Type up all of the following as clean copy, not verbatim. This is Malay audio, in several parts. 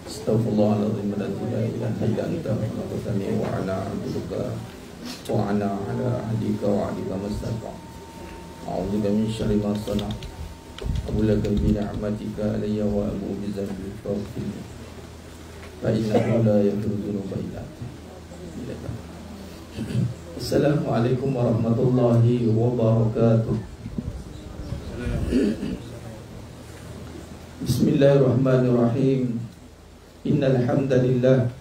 Astaghfirullahaladzim wa la ilaha illa anta khalaqtani wa ana 'abduka wa ana 'ala ahdika wa 'adika mastata'. A'udzubika min syarri ma sana'tu. Abulaka bi ni'matika alayya wa abu bi dhanbi faghfir li. Fa innahu la yaghfiru dhunuba illa anta. Assalamualaikum warahmatullahi wabarakatuh. Bismillahirrahmanirrahim. Innal hamdalillah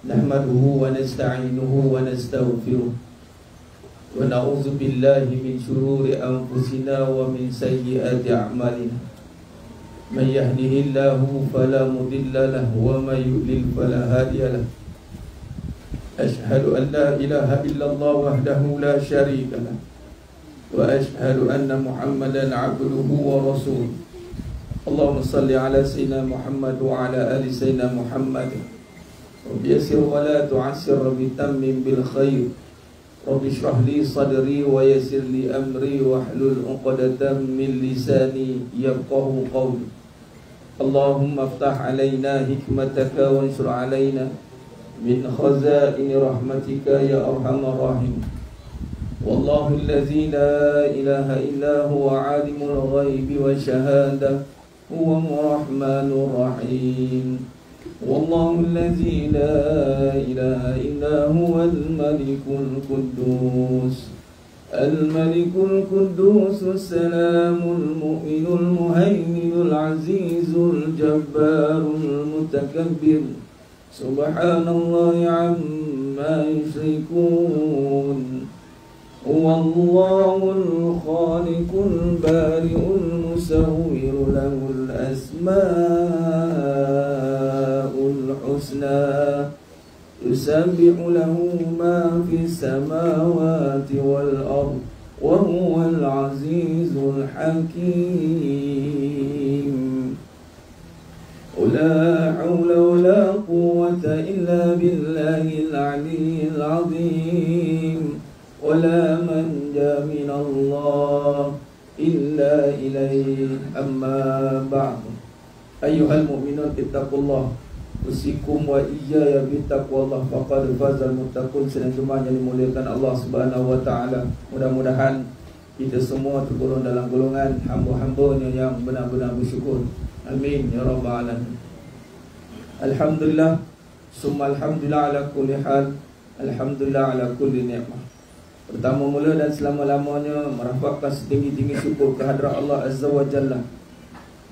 nahmaduhu wa nasta'inuhu wa nastaghfiruh wa na'udzu billahi min shururi anfusina wa min sayyiati a'malina. Man yahdihillahu fala mudilla lahu wa man yudlil fala hadiya lahu. Ashhadu an la ilaha illallah wahdahu la syarika lahu wa ashhadu anna Muhammadan 'abduhu wa rasuluh. Allahumma salli ala sayyidina Muhammad wa ala ali sayyidina Muhammad. Rabbi yassir wa la tu'assir, rabbi tammim bil khair. Rabbi shrah li sadri wa yassir li amri wa hlul 'uqdatam min lisani yafqahu qawli. Allahumma iftah alaina hikmataka wa ansur alaina min khazaini rahmatika ya arhamar rahim. Wallahu allazi la ilaha illa huwa 'alimul ghaibi wa syahadah huwa ar-rahmanur rahim. Wallahu allazi la ilaha illa huwa al-malikul quddus. Al-malikul quddus as-salamul mu'minul muhaiminul azizul jabbarul mutakabbir. Subhanallahi amma yushrikun. Wallahul khaliqul bari'ul musawwir lahul asma'ul husna. Yusabbihu lahu ma fis samawati wal ard wa huwal azizul hakim. La hawla wa la quwwata illa billahil aliyyil azim. ولا منجا من الله إلا إليه أما بعد أيها المؤمنون اتقوا الله usikum wa iyaya bittaqwallah faqad fazal muttaqun. Sedang jemaah yang dimuliakan Allah Subhanahu wa taala, mudah-mudahan kita semua tergolong dalam golongan hamba-hambanya yang benar-benar bersyukur. Amin ya rabbal alamin. Alhamdulillah summa alhamdulillah ala kulli hal. Alhamdulillah ala kulli ni'mah. Pertama mula dan selama-lamanya merapatkan setinggi-tinggi syukur kehadrat Allah Azza wa Jalla.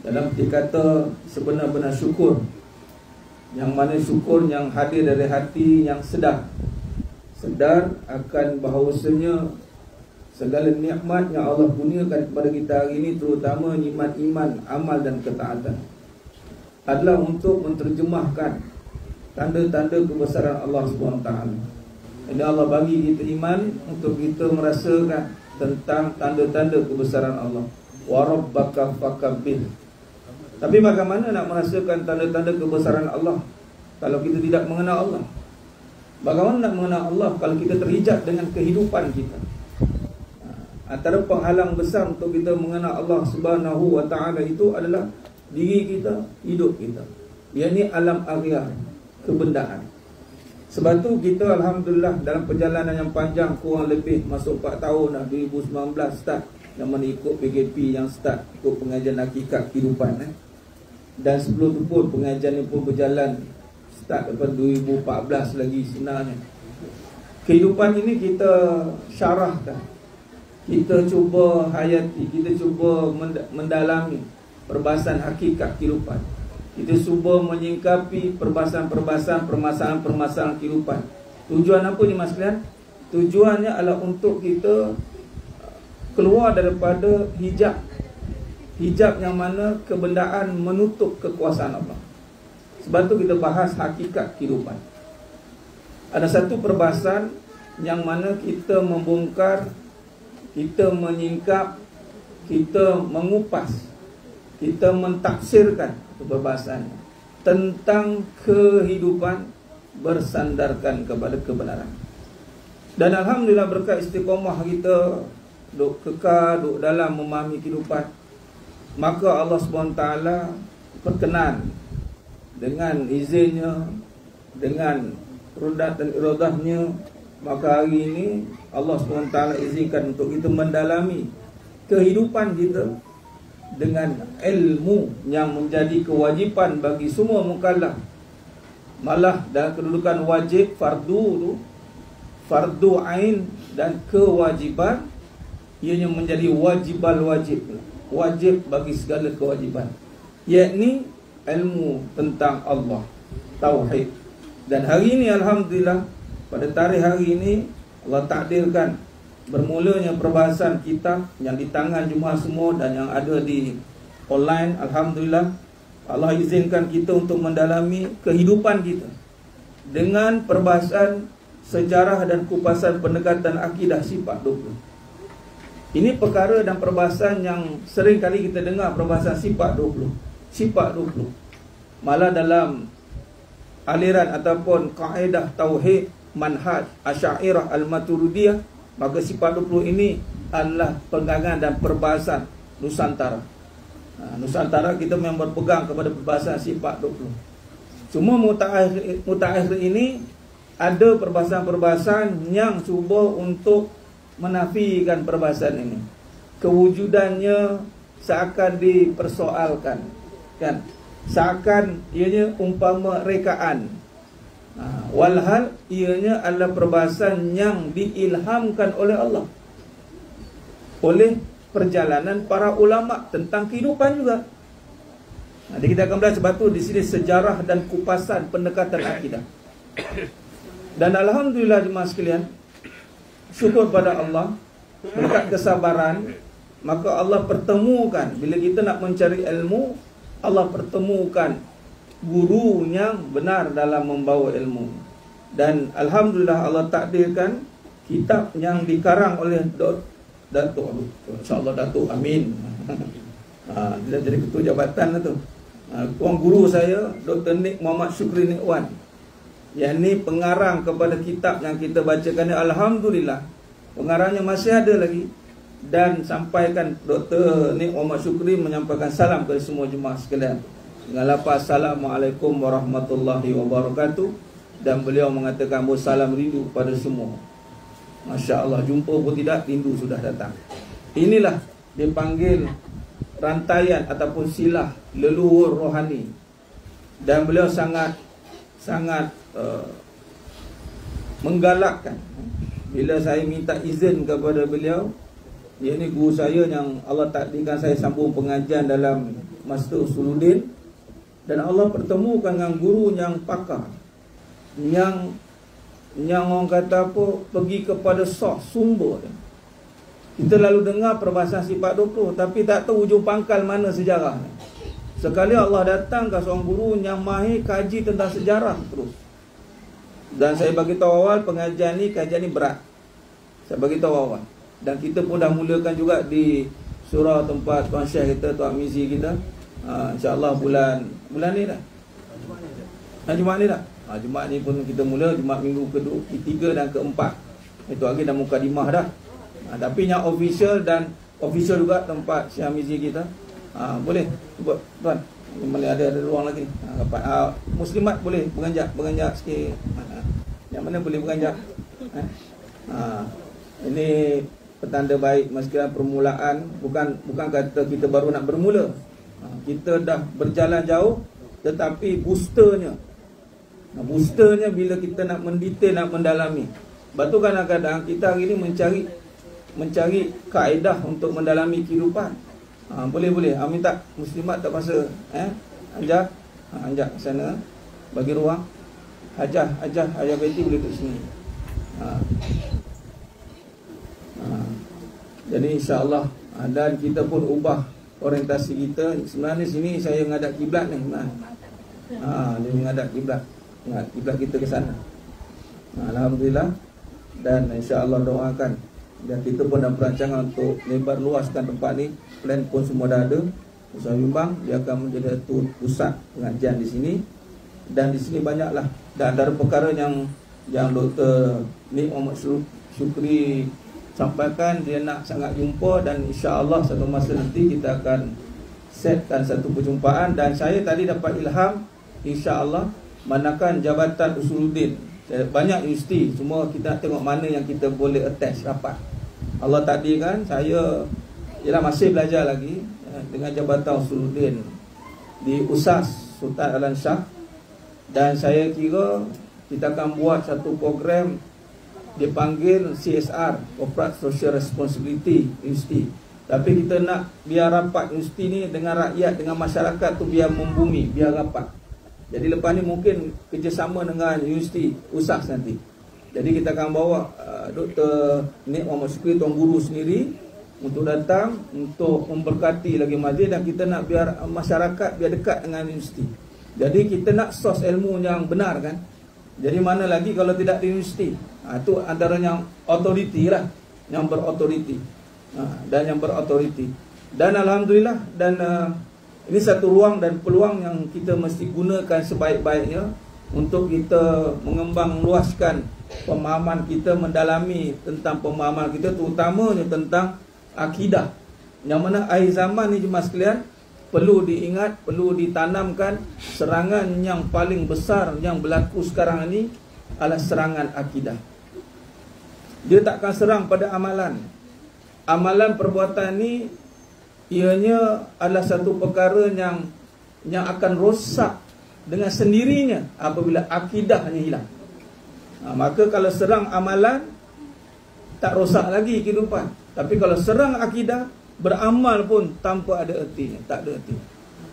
Dalam arti kata sebenar-benar syukur, yang mana syukur yang hadir dari hati yang sedar akan bahawasanya segala nikmat yang Allah kurniakan kepada kita hari ini, terutama nikmat iman, amal dan ketaatan, adalah untuk menterjemahkan tanda-tanda kebesaran Allah SWT. Ini Allah bagi kita iman untuk kita merasakan tentang tanda-tanda kebesaran Allah. Wa rabbaka fakabbir. Tapi bagaimana nak merasakan tanda-tanda kebesaran Allah kalau kita tidak mengenal Allah? Bagaimana nak mengenal Allah kalau kita terhijab dengan kehidupan kita? Antara penghalang besar untuk kita mengenal Allah Subhanahu wa taala itu adalah diri kita, hidup kita. Iaitu alam aghyar, kebendaan. Sebab tu kita alhamdulillah dalam perjalanan yang panjang, kurang lebih masuk 4 tahun dah, 2019 start, yang mana ikut PKP yang start, ikut pengajian hakikat kehidupan. Dan sebelum tu pun pengajian ni pun berjalan start daripada 2014 lagi sebenarnya. Kehidupan ini kita syarahkan, kita cuba hayati, kita cuba mendalami perbahasan hakikat kehidupan. Kita cuba menyingkapi perbahasan-perbahasan, permasalahan-permasalahan kehidupan. Tujuan apa ni mas sekalian? Tujuannya adalah untuk kita keluar daripada hijab yang mana kebendaan menutup kekuasaan Allah. Sebab tu kita bahas hakikat kehidupan. Ada satu perbahasan yang mana kita membongkar, kita menyingkap, kita mengupas, kita mentafsirkan perbahasannya tentang kehidupan bersandarkan kepada kebenaran. Dan alhamdulillah berkat istiqamah kita duk kekal, duk dalam memahami kehidupan, maka Allah SWT berkenan dengan izinnya, dengan rudat dan iradahnya, maka hari ini Allah SWT izinkan untuk kita mendalami kehidupan kita dengan ilmu yang menjadi kewajipan bagi semua mukallaf. Malah dalam kedudukan wajib, fardu tu, fardu ain dan kewajiban, ianya menjadi wajibal wajib, wajib bagi segala kewajiban, yakni ilmu tentang Allah, tauhid. Dan hari ini alhamdulillah, pada tarikh hari ini Allah takdirkan bermulanya perbahasan kitab yang di tangan jemaah semua dan yang ada di online. Alhamdulillah, Allah izinkan kita untuk mendalami kehidupan kita dengan perbahasan sejarah dan kupasan pendekatan akidah sifat 20. Ini perkara dan perbahasan yang sering kali kita dengar, perbahasan sifat 20. Sifat 20. Malah dalam aliran ataupun kaedah tauhid manhaj Asy'ariyah Al-Maturidiyah, maka sifat 20 ini adalah pegangan dan perbahasan Nusantara. Nusantara kita memang berpegang kepada perbahasan sifat 20. Cuma mutakhir ini ada perbahasan-perbahasan yang cuba untuk menafikan perbahasan ini. Kewujudannya seakan dipersoalkan, kan? Seakan ianya umpama rekaan. Walhal ianya adalah perbahasan yang diilhamkan oleh Allah, oleh perjalanan para ulama tentang kehidupan juga. Nanti kita akan belajar sebab tu di sini sejarah dan kupasan pendekatan akidah. Dan alhamdulillah jemaah sekalian, syukur pada Allah, berkat kesabaran, maka Allah pertemukan, bila kita nak mencari ilmu, Allah pertemukan guru yang benar dalam membawa ilmu. Dan alhamdulillah Allah takdirkan kitab yang dikarang oleh Datuk, insya-Allah Datuk Amin. Dia jadi ketua jabatan lah tu. Tuan guru saya Dr. Nik Muhammad Syukri Nikwan, yang ni pengarang kepada kitab yang kita bacakan ni. Alhamdulillah pengarangnya masih ada lagi. Dan sampaikan Dr. Nik Muhammad Syukri menyampaikan salam kepada semua jemaah sekalian dengan lafaz Assalamualaikum warahmatullahi wabarakatuh. Dan beliau mengatakan salam rindu pada semua. Masya Allah, jumpa pun tidak, rindu sudah datang. Inilah dipanggil rantaian ataupun silah leluhur rohani. Dan beliau sangat menggalakkan. Bila saya minta izin kepada beliau, dia ni guru saya yang Allah takdirkan saya sambung pengajian dalam Master Usuluddin, dan Allah pertemukan dengan guru yang pakar, yang orang kata apa, pergi kepada sumber. Kita lalu dengar perbahasan sifat 20, tapi tak tahu ujung pangkal mana sejarah. Sekali Allah datangkan seorang guru yang mahir kaji tentang sejarah terus. Dan saya bagi tahu awal, pengajian ni, kajian ni berat. Saya bagi tahu awal. Dan kita pun dah mulakan juga di surau tempat Tuan Syekh kita, Tuan Mizi kita. InsyaAllah bulan ni dah. Jumaat ni dah. Jumaat ni pun kita mula, Jumaat minggu ketiga dan keempat. Itu lagi dah mukadimah dah. Tapi yang official dan official juga tempat Syekh Mizi kita. Boleh sebut tuan, mana ada ruang lagi. Muslimat boleh beranjak sikit. Yang mana boleh beranjak. Ini petanda baik sekalian, permulaan. Bukan kata kita baru nak bermula. Kita dah berjalan jauh, tetapi boosternya bila kita nak mendetail, nak mendalami. Sebab tu kadang-kadang kita hari ini mencari kaedah untuk mendalami kehidupan. Boleh. Minta muslimat tak kuasa anjak sana, bagi ruang. Hajah Betty boleh duduk sini. Jadi insya-Allah, dan kita pun ubah orientasi kita. Sebenarnya sini saya menghadap kiblat ni. Dia menghadap kiblat. Kiblat kita ke sana. Alhamdulillah. Dan insya-Allah doakan. Dan kita pun dah perancangan untuk lebar luaskan tempat ni. Plan pun semua dah ada. Ustaz Bimbang dia akan menjadi satu pusat pengajian di sini. Dan di sini banyaklah. Dan antara perkara yang Dr. Nik Muhammad Syukri sampaikan, dia nak sangat jumpa, dan insya-Allah satu masa nanti kita akan setkan satu perjumpaan. Dan saya tadi dapat ilham insya-Allah manakan jabatan Usuluddin. Banyak universiti, semua kita nak tengok mana yang kita boleh attach rapat. Allah takdirkan saya ialah masih belajar lagi dengan jabatan Usuluddin di USAS Sultan Alan Shah, dan saya kira kita akan buat satu program dipanggil CSR, Corporate Social Responsibility University. Tapi kita nak biar rapat universiti ni dengan rakyat, dengan masyarakat tu biar membumi, biar rapat. Jadi lepas ni mungkin kerjasama dengan universiti USAS nanti. Jadi kita akan bawa Dr. Nik Muhammad Syukri, Tuan Guru sendiri untuk datang untuk memberkati lagi majlis, dan kita nak biar masyarakat biar dekat dengan universiti. Jadi kita nak sos ilmu yang benar kan. Jadi mana lagi kalau tidak di universiti. Itu antara yang authority lah, yang berautoriti. Dan yang berautoriti. Dan alhamdulillah, dan ini satu ruang dan peluang yang kita mesti gunakan sebaik-baiknya untuk kita mengembang luaskan pemahaman kita, mendalami tentang pemahaman kita, terutamanya tentang akidah. Yang mana akhir zaman ni jemaah sekalian, perlu diingat, perlu ditanamkan, serangan yang paling besar yang berlaku sekarang ini adalah serangan akidah. Dia takkan serang pada amalan. Amalan perbuatan ni ianya adalah satu perkara yang akan rosak dengan sendirinya apabila akidahnya hilang. Maka kalau serang amalan, tak rosak lagi kehidupan. Tapi kalau serang akidah, beramal pun tanpa ada ertinya, tak ada erti.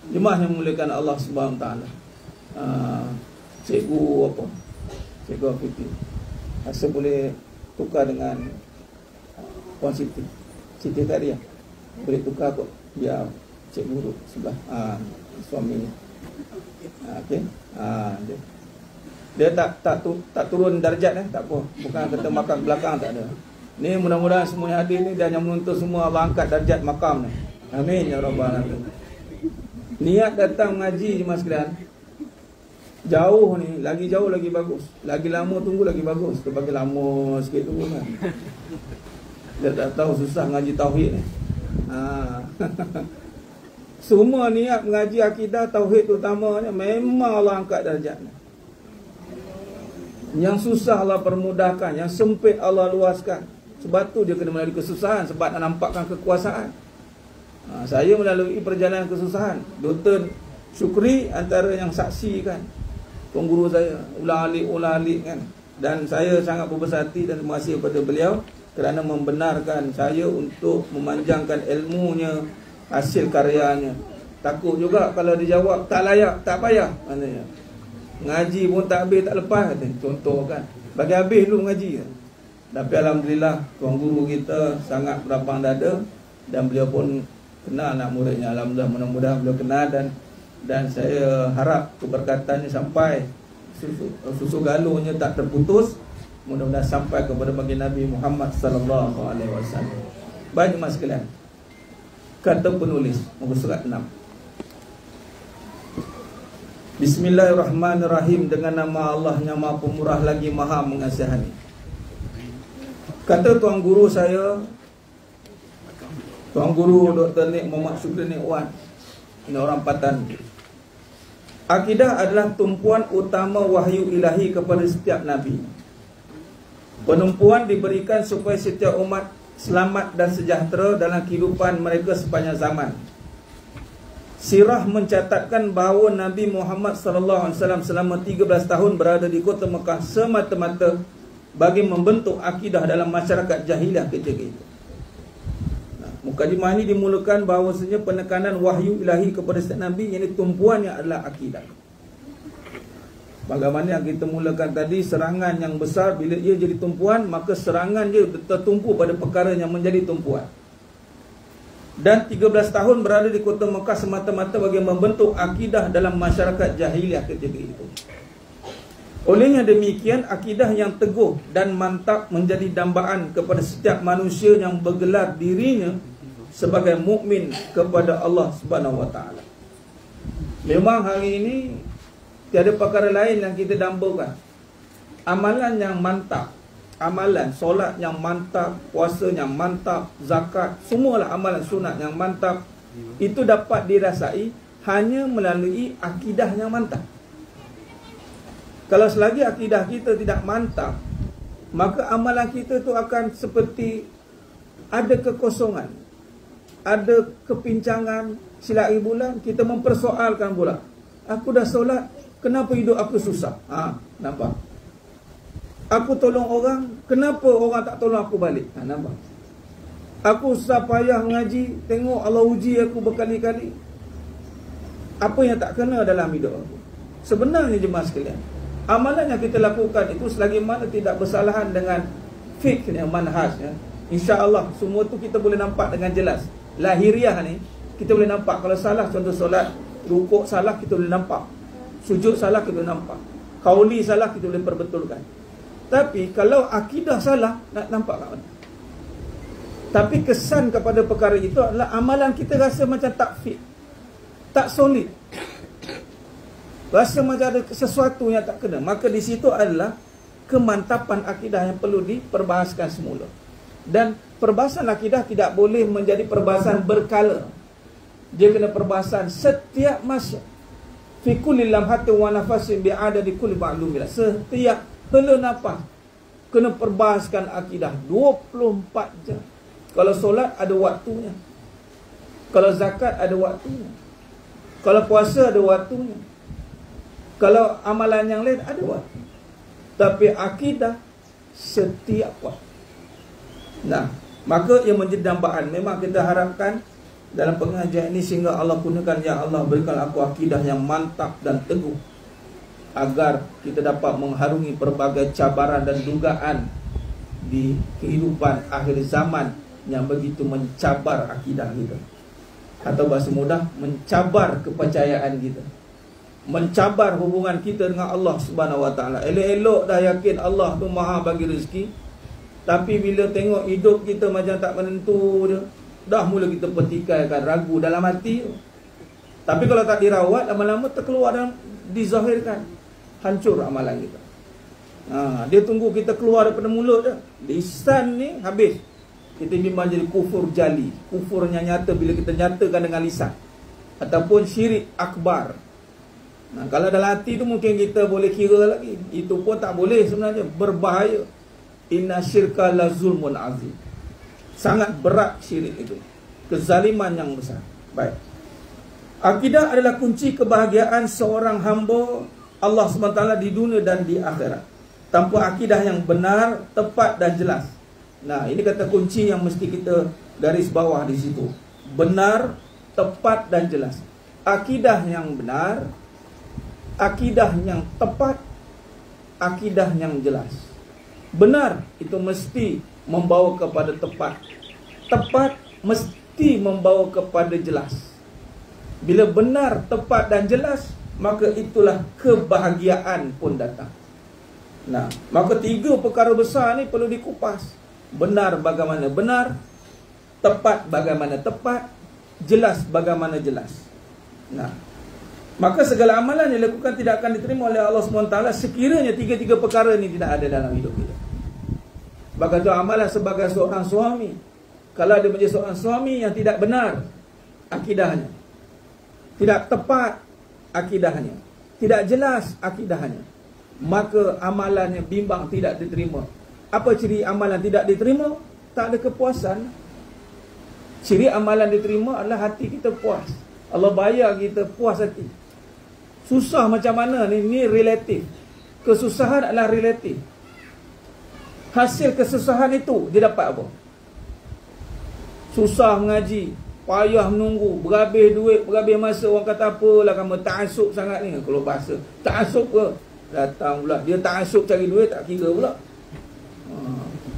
Jemaah yang memuliakan Allah Subhanahu Wa Taala. Cikgu apa? Cikgu Afiti. Rasa boleh tukar dengan Puan Siti. Siti tadi ya. Boleh tukar kot. Biar cikgu duduk sebelah suaminya. Okey. Dia tak turun darjat tak apa. Bukan kata makam belakang, tak ada. Ni mudah-mudahan semua yang hadir ni dan yang menuntut semua Allah angkat darjat makam ni. Amin ya rabbal alamin. Niat datang mengaji jemaah sekalian, jauh ni, lagi jauh lagi bagus. Lagi lama tunggu lagi bagus. Kita bagi lama sikit tunggu kan. Dia tak tahu susah mengaji tauhid ni. Semua niat mengaji akidah tauhid terutamanya memang Allah angkat darjat ni. Yang susah Allah permudahkan, yang sempit Allah luaskan. Sebab tu dia kena melalui kesusahan, sebab nak nampakkan kekuasaan. Saya melalui perjalanan kesusahan. Dr. Syukri antara yang saksikan. Tuan Guru saya, ulang alik kan. Dan saya sangat berbesar hati dan terima kasih kepada beliau kerana membenarkan saya untuk memanjangkan ilmunya, hasil karyanya. Takut juga kalau dijawab tak layak, tak payah. Maknanya ngaji pun tak habis, tak lepas kata. Contoh kan, bagi habis dulu ngaji. Tapi alhamdulillah Tuan Guru kita sangat berlapang dada, dan beliau pun kenal anak muridnya. Alhamdulillah, mudah-mudahan beliau kenal, dan saya harap keberkatannya sampai susu galuhnya tak terputus. Mudah-mudahan sampai kepada baginda Nabi Muhammad sallallahu alaihi wasallam. Baik jemaah sekalian, kata penulis muka surat 6. Bismillahirrahmanirrahim. Dengan nama Allah yang Maha Pemurah lagi Maha Mengasihani. Kata Tuan Guru saya, Tuan Guru Dr. Nik Muhammad Syukri Nik Wan, ini orang Patan. Akidah adalah tumpuan utama wahyu ilahi kepada setiap Nabi. Penumpuan diberikan supaya setiap umat selamat dan sejahtera dalam kehidupan mereka sepanjang zaman. Sirah mencatatkan bahawa Nabi Muhammad SAW selama 13 tahun berada di kota Mekah semata-mata bagi membentuk akidah dalam masyarakat jahiliah ketika itu. Mukadimah ini dimulakan bahawasanya penekanan wahyu ilahi kepada setiap Nabi, yang tumpuannya adalah akidah. Bagaimana yang kita mulakan tadi, serangan yang besar bila ia jadi tumpuan, maka serangan dia tertumpu pada perkara yang menjadi tumpuan. Dan 13 tahun berada di kota Mekah semata-mata bagi membentuk akidah dalam masyarakat jahiliah ketika itu. Olehnya demikian, akidah yang teguh dan mantap menjadi dambaan kepada setiap manusia yang bergelar dirinya sebagai mukmin kepada Allah Subhanahu Wa Taala. Memang hari ini tiada perkara lain yang kita dambakan. Amalan yang mantap, amalan solat yang mantap, puasa yang mantap, zakat, semualah amalan sunat yang mantap, itu dapat dirasai hanya melalui akidah yang mantap. Kalau selagi akidah kita tidak mantap, maka amalan kita tu akan seperti ada kekosongan, ada kepincangan. Silap bulan, kita mempersoalkan pula, aku dah solat, kenapa hidup aku susah? Nampak? Aku tolong orang, kenapa orang tak tolong aku balik? Nampak? Aku susah payah mengaji, tengok Allah uji aku berkali-kali. Apa yang tak kena dalam hidup aku? Sebenarnya jemaah sekalian, amalan yang kita lakukan itu selagi mana tidak bersalahan dengan fiqh yang manhajnya, insya-Allah semua tu kita boleh nampak dengan jelas. Lahiriah ni kita boleh nampak. Kalau salah, contoh solat, rukuk salah, kita boleh nampak. Sujud salah, kita boleh nampak. Qauli salah, kita boleh perbetulkan. Tapi kalau akidah salah, nak nampak kat mana? Tapi kesan kepada perkara itu adalah amalan kita rasa macam tak fit, tak solid, rasa macam ada sesuatu yang tak kena. Maka di situ adalah kemantapan akidah yang perlu diperbahaskan semula. Dan perbahasan akidah tidak boleh menjadi perbahasan berkala. Dia kena perbahasan setiap masa. Fi kulli lamhatin wa nafasin bi'adadi kulli ma'lumin. Setiap hela nafas kena perbahaskan akidah 24 jam. Kalau solat ada waktunya, kalau zakat ada waktunya, kalau puasa ada waktunya, kalau amalan yang lain ada waktu. Tapi akidah setiap waktu. Nah, maka yang menjadi dambaan, memang kita harapkan dalam pengajian ini sehingga Allah gunakan, ya Allah berikan aku akidah yang mantap dan teguh, agar kita dapat mengharungi berbagai cabaran dan dugaan di kehidupan akhir zaman yang begitu mencabar akidah kita, atau bahasa mudah, mencabar kepercayaan kita, mencabar hubungan kita dengan Allah Subhanahu Wa Taala. Elok-elok dah yakin Allah tu Maha bagi rezeki, tapi bila tengok hidup kita macam tak menentu je, dah mula kita pertikaikan, ragu dalam hati. Tapi kalau tak dirawat, lama-lama terkeluar dan dizahirkan, hancur amalan kita. Dia tunggu kita keluar daripada mulut je. Lisan ni habis, kita memang jadi kufur jali, kufur yang nyata bila kita nyatakan dengan lisan, ataupun syirik akbar. Kalau dalam hati tu mungkin kita boleh kira lagi, itu pun tak boleh sebenarnya, berbahaya. Inna syirka la zulmun azim. Sangat berat syirik itu, kezaliman yang besar. Baik. Akidah adalah kunci kebahagiaan seorang hamba Allah SWT di dunia dan di akhirat. Tanpa akidah yang benar, tepat dan jelas. Nah, ini kata kunci yang mesti kita garis bawah di situ. Benar, tepat dan jelas. Akidah yang benar, akidah yang tepat, akidah yang jelas. Benar itu mesti membawa kepada tepat. Tepat mesti membawa kepada jelas. Bila benar, tepat dan jelas, maka itulah kebahagiaan pun datang. Nah, maka tiga perkara besar ni perlu dikupas. Benar bagaimana benar, tepat bagaimana tepat, jelas bagaimana jelas. Nah, maka segala amalan yang dilakukan tidak akan diterima oleh Allah SWT sekiranya tiga-tiga perkara ini tidak ada dalam hidup kita. Bagaimana amalan sebagai seorang suami, kalau dia menjadi seorang suami yang tidak benar akidahnya, tidak tepat akidahnya, tidak jelas akidahnya, maka amalannya bimbang, tidak diterima. Apa ciri amalan tidak diterima? Tak ada kepuasan. Ciri amalan diterima adalah hati kita puas. Allah bayar kita puas hati. Susah macam mana ni? Ni relatif. Kesusahan adalah relatif. Hasil kesusahan itu dia dapat apa? Susah mengaji, payah menunggu, berhabis duit, berhabis masa. Orang kata apalah kamu ta'asub sangat ni. Kalau bahasa ta'asub ke, datang pula dia ta'asub cari duit, tak kira pula.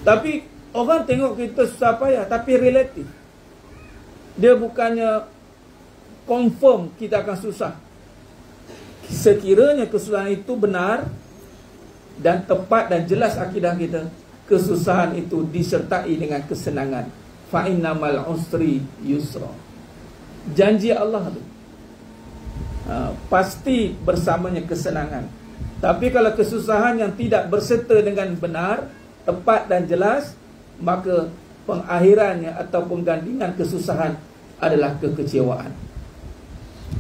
Tapi orang tengok kita susah payah, tapi relatif. Dia bukannya confirm kita akan susah. Sekiranya kesusahan itu benar dan tepat dan jelas akidah kita, kesusahan itu disertai dengan kesenangan. Fa innamal usri yusra. Janji Allah tu pasti bersamanya kesenangan. Tapi kalau kesusahan yang tidak berserta dengan benar, tepat dan jelas, maka pengakhirannya atau penggandingan kesusahan adalah kekecewaan.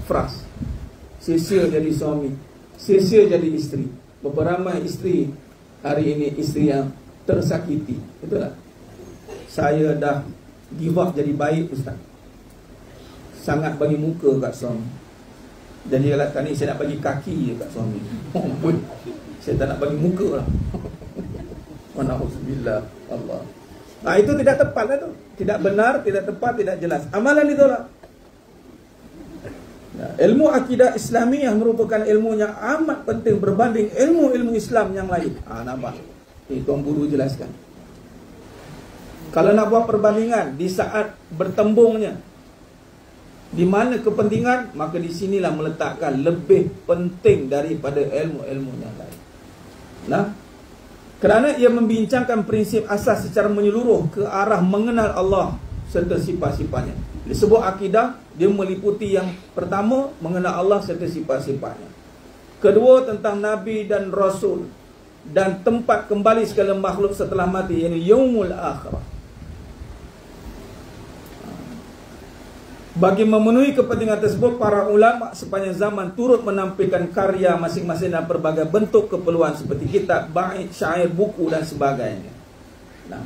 Fras. Sia-sia jadi suami, sia-sia jadi isteri, berapa ramai isteri hari ini isteri yang tersakiti. Betul tak? Saya dah give up jadi baik ustaz. Sangat bagi muka kat suami. Jadi kalau kali ni saya nak bagi kaki je kat suami. Saya tak nak bagi muka lah. Alhamdulillah Allah. Nah, itu tidak tepat lah tu. Tidak benar, tidak tepat, tidak jelas. Amalan ditolak. Nah, ilmu akidah Islami yang merupakan ilmunya amat penting berbanding ilmu-ilmu Islam yang lain. Nampak? Tuan Guru jelaskan. Kalau nak buat perbandingan di saat bertembungnya, di mana kepentingan, maka di sinilah meletakkan lebih penting daripada ilmu-ilmu yang lain. Nah, kerana ia membincangkan prinsip asas secara menyeluruh ke arah mengenal Allah serta sifat-sifatnya. Disebut akidah, dia meliputi yang pertama, mengenal Allah serta sifat-sifatnya. Kedua, tentang Nabi dan Rasul dan tempat kembali segala makhluk setelah mati, iaitu yaumul akhirah. Bagi memenuhi kepentingan tersebut, para ulama sepanjang zaman turut menampilkan karya masing-masing dalam berbagai bentuk keperluan seperti kitab, bait, syair, buku dan sebagainya. Nah,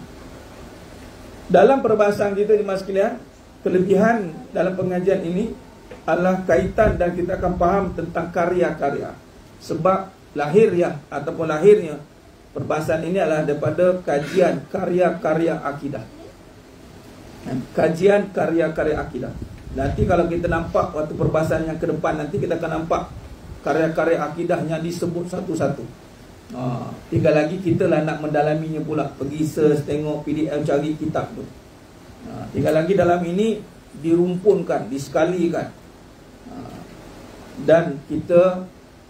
dalam perbahasan kita jemaah sekalian, kelebihan dalam pengajian ini adalah kaitan dan kita akan faham tentang karya-karya. Sebab lahirnya perbahasan ini adalah daripada kajian karya-karya akidah. Kajian karya-karya akidah. Nanti kalau kita nampak waktu perbahasan yang ke depan, nanti kita akan nampak karya-karya akidahnya disebut satu-satu. Tinggal lagi kita lah nak mendalaminya pula. Pergi search, tengok PDF, cari kitab tu. Tinggal lagi dalam ini dirumpunkan, disekalikan. Dan kita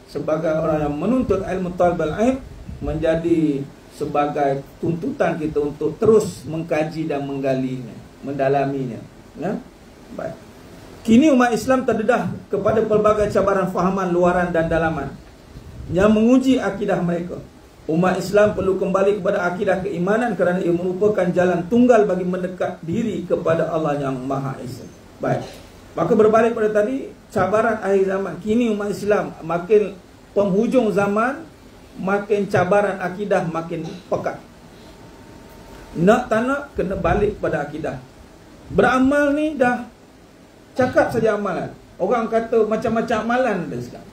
sebagai orang yang menuntut ilmu talibul ilm, menjadi sebagai tuntutan kita untuk terus mengkaji dan menggalinya, mendalaminya. Baik. Kini umat Islam terdedah kepada pelbagai cabaran fahaman luaran dan dalaman yang menguji akidah mereka. Umat Islam perlu kembali kepada akidah keimanan kerana ia merupakan jalan tunggal bagi mendekat diri kepada Allah yang Maha Esa. Baik. Maka berbalik pada tadi, cabaran akhir zaman. Kini umat Islam makin penghujung zaman, makin cabaran akidah makin pekat. Nak tak nak, kena balik pada akidah. Beramal ni dah cakap saja amalan. Orang kata macam-macam amalan dah sekarang.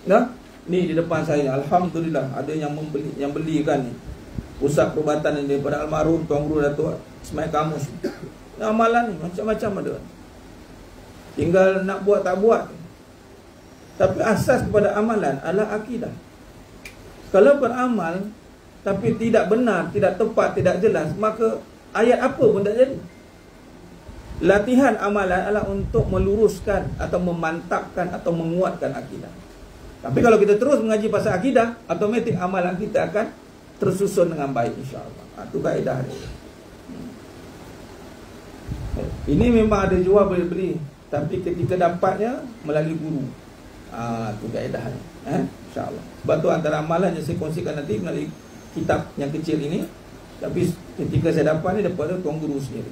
Nah, ni di depan saya, alhamdulillah ada yang membeli, yang belikan ni pusat perubatan ni daripada almarhum Tuan Guru Datuk Ismail Kamus. Amalan ni macam-macam ada. Tinggal nak buat tak buat. Tapi asas kepada amalan adalah akidah. Kalau beramal tapi tidak benar, tidak tepat, tidak jelas, maka ayat apa pun tak jadi. Latihan amalan adalah untuk meluruskan atau memantapkan atau menguatkan akidah. Tapi kalau kita terus mengaji pasal akidah, automatik amalan kita akan tersusun dengan baik, insya-Allah. Itu kaedah dia. Ini memang ada jual boleh beli, tapi ketika dapatnya melalui guru. Itu kaedah dia. Insya-Allah. Sebab tu antara amalan yang saya kongsikan nanti melalui kitab yang kecil ini, tapi ketika saya dapat ni daripada Tuan Guru sendiri.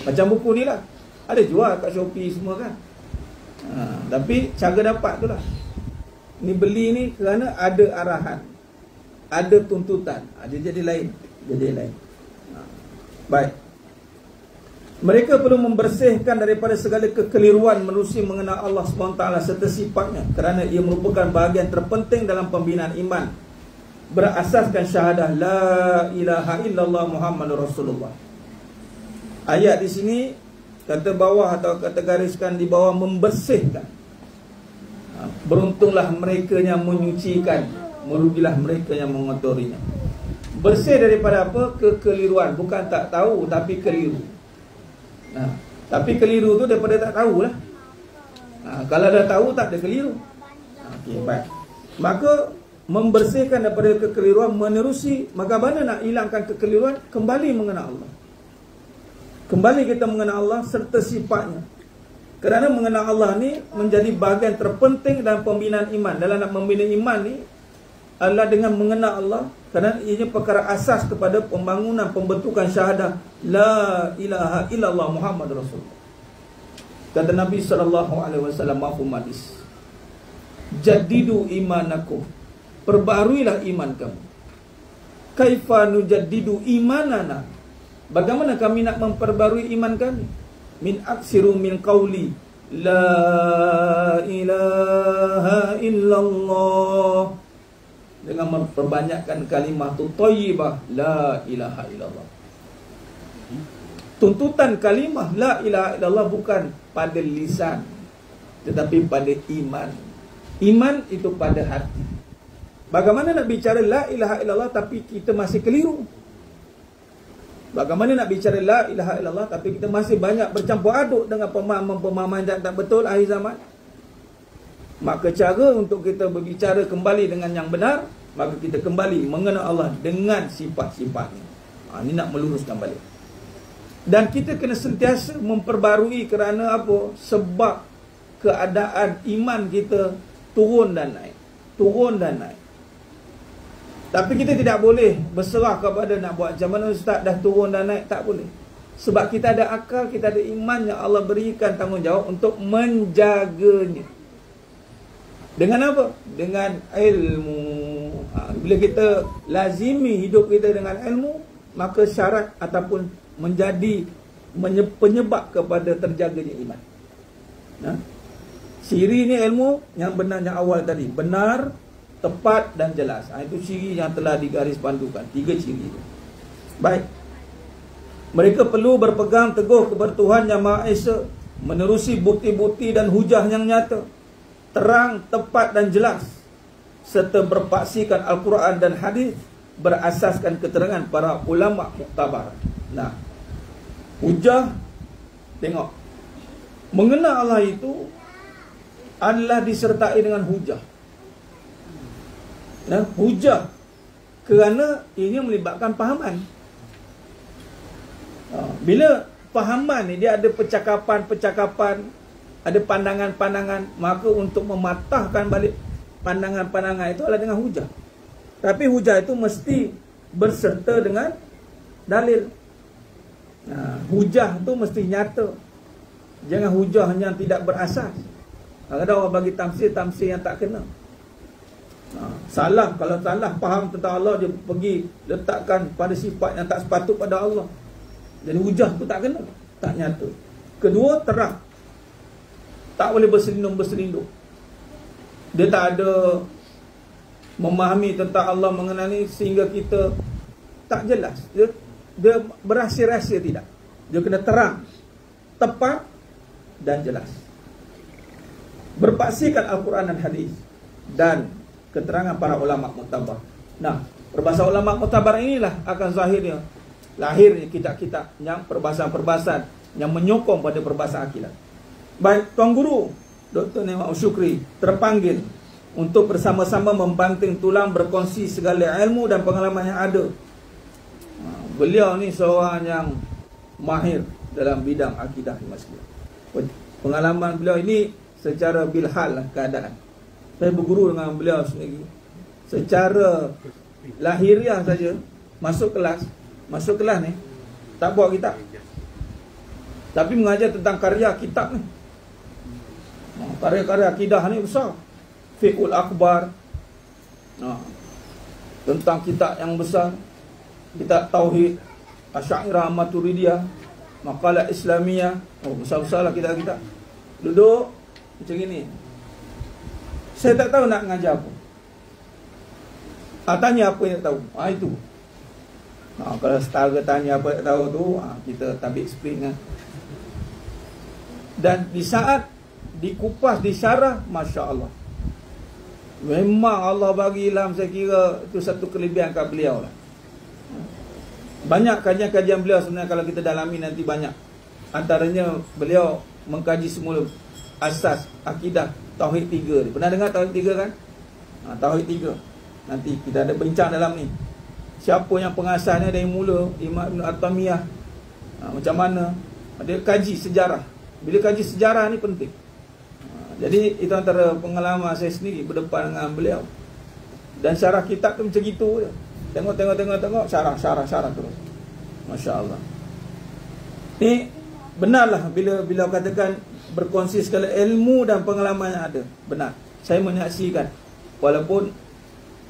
Macam buku ni lah, ada jual kat Shopee semua kan. Tapi cara dapat tu lah. Ni beli ni kerana ada arahan, ada tuntutan. Dia jadi lain. Baik. Mereka perlu membersihkan daripada segala kekeliruan menerusi mengenal Allah SWT serta sifatnya, kerana ia merupakan bahagian terpenting dalam pembinaan iman berasaskan syahadah la ilaha illallah Muhammadur Rasulullah. Ayat di sini kata bawah atau kata gariskan di bawah membersihkan. Beruntunglah mereka yang menyucikan, merugilah mereka yang mengotorinya. Bersih daripada apa? Kekeliruan. Bukan tak tahu, tapi keliru. Tapi keliru tu daripada tak tahulah. Kalau dah tahu tak ada keliru. Okey, baik. Maka membersihkan daripada kekeliruan menerusi. Maka mana nak hilangkan kekeliruan? Kembali mengenal Allah. Kembali kita mengenal Allah serta sifatnya. Kerana mengenal Allah ni menjadi bahagian terpenting dalam pembinaan iman. Dalam nak membina iman ni adalah dengan mengenal Allah, kerana ianya perkara asas kepada pembangunan pembentukan syahadah la ilaha illallah Muhammadur Rasulullah. Kata Nabi SAW mafhum hadis, Jaddidu imanakum, perbaharuilah iman kamu. Kaifa nujaddidu imanana, bagaimana kami nak memperbarui iman kami? Min aksiru min qawli la ilaha illallah, dengan memperbanyakkan kalimah tu thayyibah, la ilaha illallah. Tuntutan kalimah la ilaha illallah bukan pada lisan, tetapi pada iman. Iman itu pada hati. Bagaimana nak bicara la ilaha illallah tapi kita masih keliru? Bagaimana nak bicara la ilaha illallah tapi kita masih banyak bercampur aduk dengan pemahaman-pemahaman yang tak betul akhir zaman? Maka cara untuk kita berbicara kembali dengan yang benar, maka kita kembali mengenal Allah dengan sifat-sifatnya. Ini nak meluruskan balik. Dan kita kena sentiasa memperbarui, kerana apa? Sebab keadaan iman kita turun dan naik, turun dan naik. Tapi kita tidak boleh berserah kepada nak buat macam mana ustaz dah turun dan naik, tak boleh. Sebab kita ada akal, kita ada iman yang Allah berikan tanggungjawab untuk menjaganya. Dengan apa? Dengan ilmu. Bila kita lazimi hidup kita dengan ilmu, maka syarat ataupun menjadi penyebab kepada terjaganya iman. Ciri ni ilmu yang benar, yang awal tadi, benar, tepat dan jelas. Itu ciri yang telah digaris pandukan. 3 ciri itu. Baik. Mereka perlu berpegang teguh kepada Tuhan Yang Maha Esa, menerusi bukti-bukti dan hujah yang nyata, terang, tepat dan jelas, serta berpaksikan Al-Quran dan hadis berasaskan keterangan para ulama muktabar. Nah, hujah, tengok, mengenal Allah itu adalah disertai dengan hujah. Nah, hujah kerana ini melibatkan fahaman. Bila fahaman ni dia ada percakapan-percakapan, ada pandangan-pandangan, maka untuk mematahkan balik pandangan-pandangan itu adalah dengan hujah. Tapi hujah itu mesti berserta dengan dalil. Hujah itu mesti nyata. Jangan hujah yang tidak berasas. Kadang-kadang orang bagi tafsir-tafsir yang tak kena. Salah, kalau salah faham tentang Allah, dia pergi letakkan pada sifat yang tak sepatut pada Allah. Jadi hujah tu tak kena, tak nyata. Kedua, terang, tak boleh berselindung-berselindung. Dia tak ada memahami tentang Allah mengenali sehingga kita tak jelas. Dia berahsia-rahsia, tidak. Dia kena terang, tepat dan jelas. Berpaksikan Al-Quran dan hadis dan keterangan para ulama muktabar. Nah, perbahasan ulama muktabar inilah akan zahirnya, lahirnya kitab-kitab yang perbahasan-perbahasan yang menyokong pada perbahasan akidah. Baik, Tuan Guru Dr. Nemat Syukri terpanggil untuk bersama-sama membanting tulang, berkongsi segala ilmu dan pengalaman yang ada. Beliau ni seorang yang mahir dalam bidang akidah, Mas. Pengalaman beliau ini secara bilhal lah keadaan. Saya berguru dengan beliau sendiri. Secara lahiriah saja, masuk kelas ni tak bawa kitab, tapi mengajar tentang karya kitab ni. Karya-karya akidah ni besar. Fiqhul Akbar, tentang kitab yang besar, kitab Tauhid, Asy'ariyah, Maturidiyah, Maqalah Islamiyah. Besar-besar lah kitab-kitab. Duduk macam ini. Saya tak tahu nak mengajar apa. Tanya apa yang tak tahu. Itu. Kalau setara tanya apa yang tak tahu tu, kita tabik spring kan. Dan di saat dikupas, disyarah, Masya Allah, memang Allah bagi ilham. Saya kira itu satu kelebihan kat beliau lah. Banyak kajian-kajian beliau sebenarnya kalau kita dalami nanti banyak. Antaranya beliau mengkaji semula asas akidah Tauhid 3. Pernah dengar Tauhid 3 kan? Tauhid 3. Nanti kita ada bincang dalam ni. Siapa yang pengasasnya dari mula, Imam Ibn At-Tamiyah, macam mana. Dia kaji sejarah. Bila kaji sejarah ni penting. Jadi itu antara pengalaman saya sendiri berdepan dengan beliau. Dan syarah kitab tu macam gitu je. Tengok, syarah terus. Masya Allah. Ni benarlah bila katakan berkongsi segala ilmu dan pengalaman yang ada. Benar. saya menyaksikan, walaupun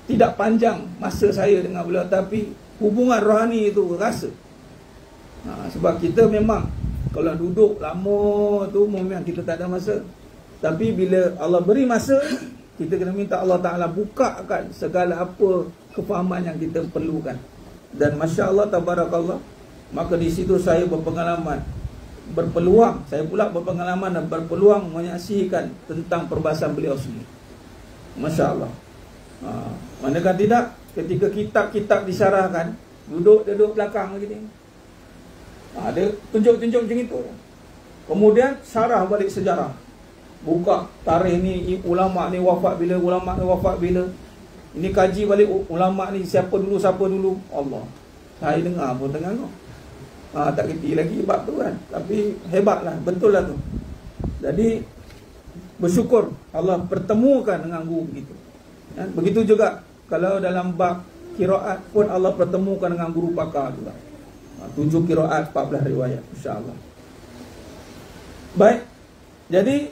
tidak panjang masa saya dengan beliau, tapi hubungan rohani itu rasa. Sebab kita memang kalau duduk lama tu memang kita tak ada masa. Tapi bila Allah beri masa, kita kena minta Allah Ta'ala bukakan segala apa kefahaman yang kita perlukan. Dan Masya Allah, Tabarakallah, maka di situ saya berpeluang, saya pula berpengalaman dan berpeluang menyaksikan tentang perbahasan beliau sendiri. Masya Allah. Manakah tidak, ketika kitab-kitab disyarahkan, duduk belakang lagi ni. Dia tunjuk-tunjuk macam itu. Kemudian syarah balik sejarah, buka tarikh ni, ulama' ni wafat bila, ulama' ni wafat bila. Ini kaji balik ulama' ni siapa dulu. Allah, saya dengar pun tengok. Tak kerti lagi bab tu kan. Tapi hebatlah, betul lah tu. Jadi bersyukur Allah pertemukan dengan guru begitu. Begitu juga kalau dalam bab qiraat pun Allah pertemukan dengan guru pakar juga. 7 qiraat, 14 riwayat, insya-Allah. Baik. Jadi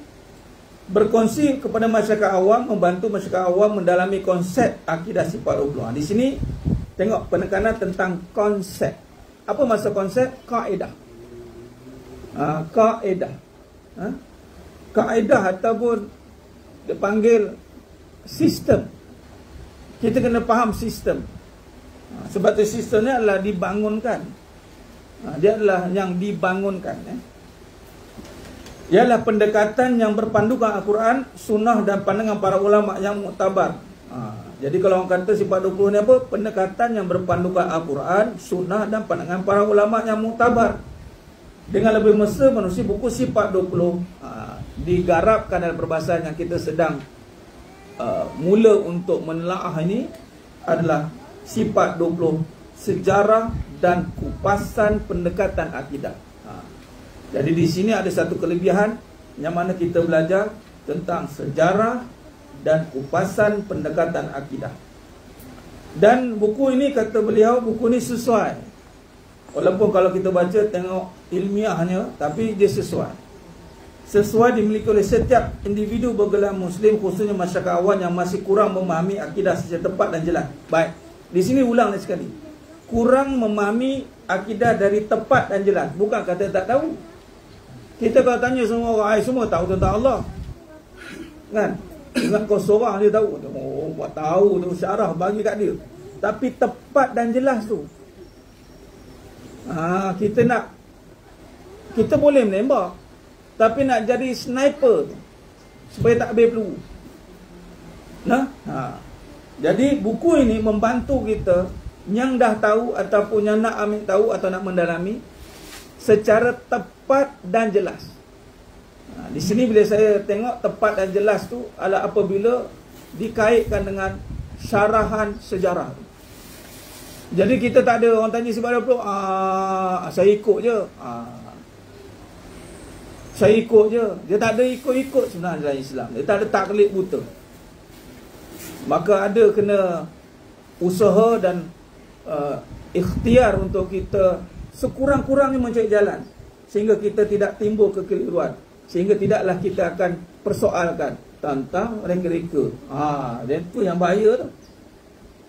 berkongsi kepada masyarakat awam, membantu masyarakat awam mendalami konsep akidah sifat uluhiyah. Di sini tengok penekanan tentang konsep. Apa maksud konsep? Kaedah. Kaedah. Kaedah ataupun dipanggil sistem. Kita kena faham sistem. Sebab tu sistem ni adalah dibangunkan. Dia adalah yang dibangunkan. Ialah pendekatan yang berpandukan Al-Quran, Sunnah dan pandangan para ulama yang muktabar. Jadi kalau orang kata sifat 20 ni apa? Pendekatan yang berpandukan Al-Quran, Sunnah dan pandangan para ulama yang muktabar. Dengan lebih mesra manusia buku sifat 20 digarapkan dalam perbahasan yang kita sedang mula untuk menelaah ini adalah sifat 20, sejarah dan kupasan pendekatan akidah. Jadi di sini ada satu kelebihan yang mana kita belajar tentang sejarah dan kupasan pendekatan akidah. Dan buku ini, kata beliau, buku ini sesuai. Walaupun kalau kita baca tengok ilmiahnya, tapi dia sesuai. Sesuai dimiliki oleh setiap individu bergelar Muslim, khususnya masyarakat awam yang masih kurang memahami akidah secara tepat dan jelas. Baik, di sini ulang lagi sekali. Kurang memahami akidah dari tepat dan jelas. Bukan kata tak tahu. Kita kalau tanya semua orang, semua tahu tentang Allah, kan? Ingat kau seorang dia tahu. Oh, buat tahu tu, syarah bagi kat dia. Tapi tepat dan jelas tu, kita boleh menembak, tapi nak jadi sniper tu, supaya tak habis peluru. Jadi buku ini membantu kita yang dah tahu ataupun yang nak ambil tahu atau nak mendalami secara tepat dan jelas. Di sini bila saya tengok tepat dan jelas tu adalah apabila dikaitkan dengan syarahan sejarah. Jadi kita tak ada orang tanya sebab apa, saya ikut je. Saya ikut je. Dia tak ada ikut-ikut sebenarnya dalam Islam. Dia tak ada taklid buta. Maka ada kena usaha dan ikhtiar untuk kita sekurang-kurangnya mencari jalan, sehingga kita tidak timbul kekeliruan, sehingga tidaklah kita akan persoalkan tentang reka-reka. Dan itu yang bahaya tu.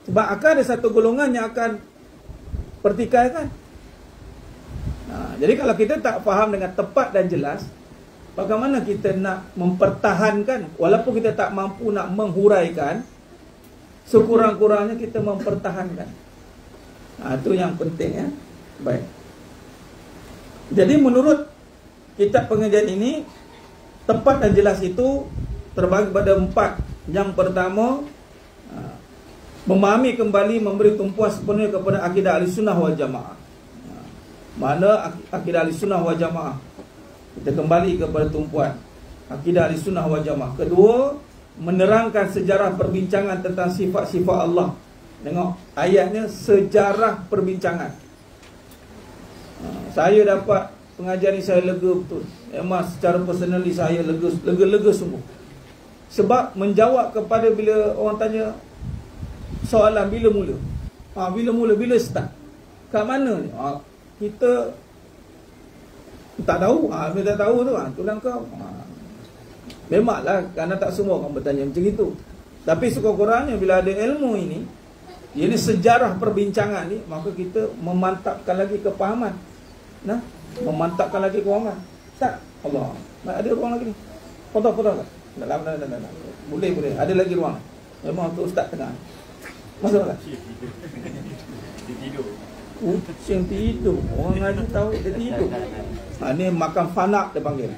Sebab akan ada satu golongan yang akan pertikaikan. Jadi kalau kita tak faham dengan tepat dan jelas, bagaimana kita nak mempertahankan, walaupun kita tak mampu nak menghuraikan, sekurang-kurangnya kita mempertahankan. Itu yang penting ya. Baik. Jadi menurut kitab pengajian ini, tepat dan jelas itu terbagi pada 4. Yang pertama, memahami kembali, memberi tumpuan sepenuhnya kepada akidah Ahlussunnah wal Jamaah. Mana akidah Ahlussunnah wal Jamaah? Kita kembali kepada tumpuan akidah Ahlussunnah wal Jamaah. Kedua, menerangkan sejarah perbincangan tentang sifat-sifat Allah. Tengok ayatnya, sejarah perbincangan. Saya dapat pengajian ni, saya lega betul. Memang secara personally saya lega sungguh. Sebab menjawab kepada bila orang tanya soalan bila mula. Bila start? Kat mana ni? Kita tak tahu. Bila tak tahu tu, tulang kau. Memanglah, kerana tak semua orang bertanya macam itu. Tapi sekurang-kurangnya bila ada ilmu ini sejarah perbincangan ni, maka kita memantapkan lagi kepahaman. Nah, memantapkan lagi kepahaman. Tak, Allah. Ada ruang lagi ni. Potong-potong tak? Dalam. Boleh. Ada lagi ruang. Memang tu ustaz tengah. Masuk tak? Dia tidur. Kucing tidur. Orang ngaji tahu dia tidur. Ni makan fanak dia panggil.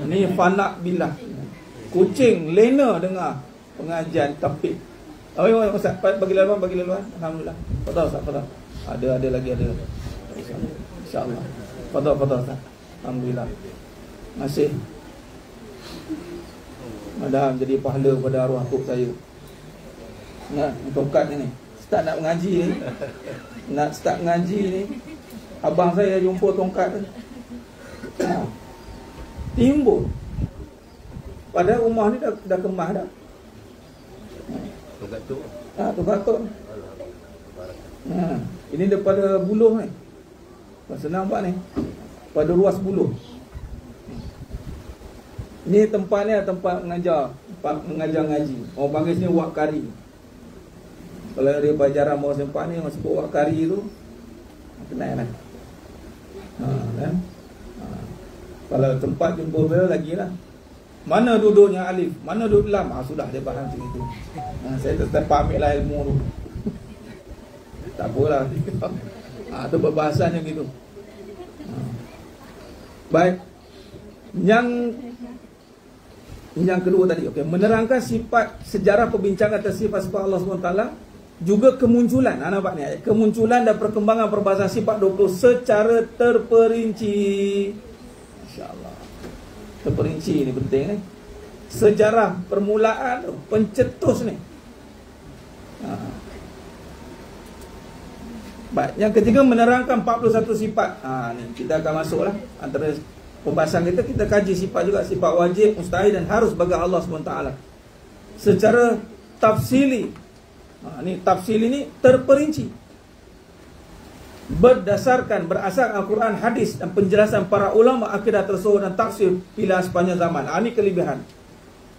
Ni fanak billah. Kucing lena dengar pengajian tauhid. Ustaz, bagi laluan. Alhamdulillah. Fadal Ustaz, fadal. Ada lagi. InsyaAllah. Fadal Ustaz. Alhamdulillah. Masih. Mudah-mudahan jadi pahala pada arwah tok saya. Nah, tongkat ni. Start nak mengaji ni. Nak start mengaji ni. Abang saya jumpa tongkat tu. Timbul. Padahal rumah ni dah kemah dah. Tongkat tu. Tongkat tu. Ini daripada buluh ni. Senang buat ni. Pada ruas buluh. Ni tempat ni tempat mengajar ngaji. Orang panggil sini wak kari. Kalau dia pelajaran mau sempat ni masuk wak kari tu kenal lah. Kan? Kalau tempat jumpa beliau lagi lah. Mana duduknya alif, mana duduk lam, sudah dia faham macam itu. Saya tetap ambil lah ilmu tu. Tak apalah. Tu perbahasannya gitu. Baik. Yang kedua tadi, menerangkan sifat sejarah perbincangan atas sifat Allah SWT, juga kemunculan, nampak ni, kemunculan dan perkembangan perbahasan sifat 20 secara terperinci. InsyaAllah. Terperinci ni penting ni. Sejarah permulaan tu, pencetus ni. Baik, yang ketiga menerangkan 41 sifat. Ni kita akan masuklah antara pembahasan kita kaji sifat juga, sifat wajib, mustahil dan harus bagi Allah SWT secara tafsili. Ni tafsili ni terperinci berasal Al-Quran, hadis dan penjelasan para ulama akidah tasawuf dan tafsir pilihan sepanjang zaman. Ini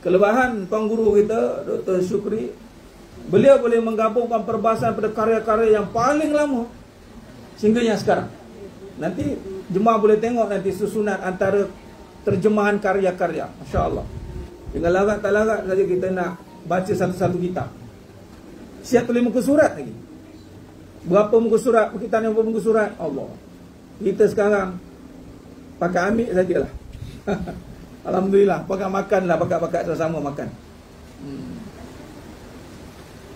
kelebihan Tuan Guru kita Dr. Syukri, beliau boleh menggabungkan perbahasan pada karya-karya yang paling lama sehingga yang sekarang. Nanti jemaah boleh tengok nanti susunan antara terjemahan karya-karya. Masya Allah. Tinggal larat tak larat saja kita nak baca satu-satu kitab. Siap tulis muka surat lagi. Berapa muka surat? Kita ni berapa muka surat? Allah. Kita sekarang pakai ambil sajalah. Alhamdulillah. Pakai makan lah. Pakai sama-sama makan.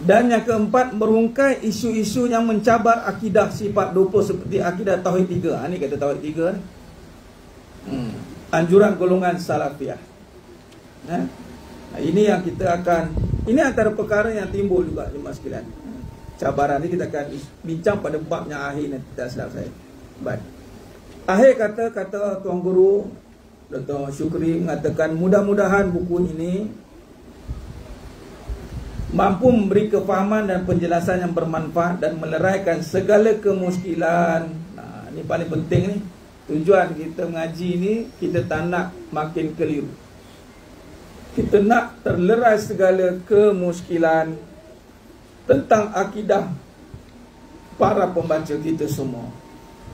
Dan yang keempat, merungkai isu-isu yang mencabar akidah sifat 20 seperti akidah Tauhid 3. Ini kata Tauhid 3 ni. Anjuran golongan Salafiyah. Ini yang kita akan, ini antara perkara yang timbul juga jemaah sekalian. Cabaran ni kita akan bincang pada bab yang akhir nanti, tak silap saya. Baik. Akhir kata Tuan Guru Dr. Syukri mengatakan mudah-mudahan buku ini mampu memberi kefahaman dan penjelasan yang bermanfaat dan meleraikan segala kemuskilan. Ini paling penting ni. Tujuan kita mengaji ni, kita tak nak makin keliru. Kita nak terlerai segala kemuskilan tentang akidah para pembaca kita semua,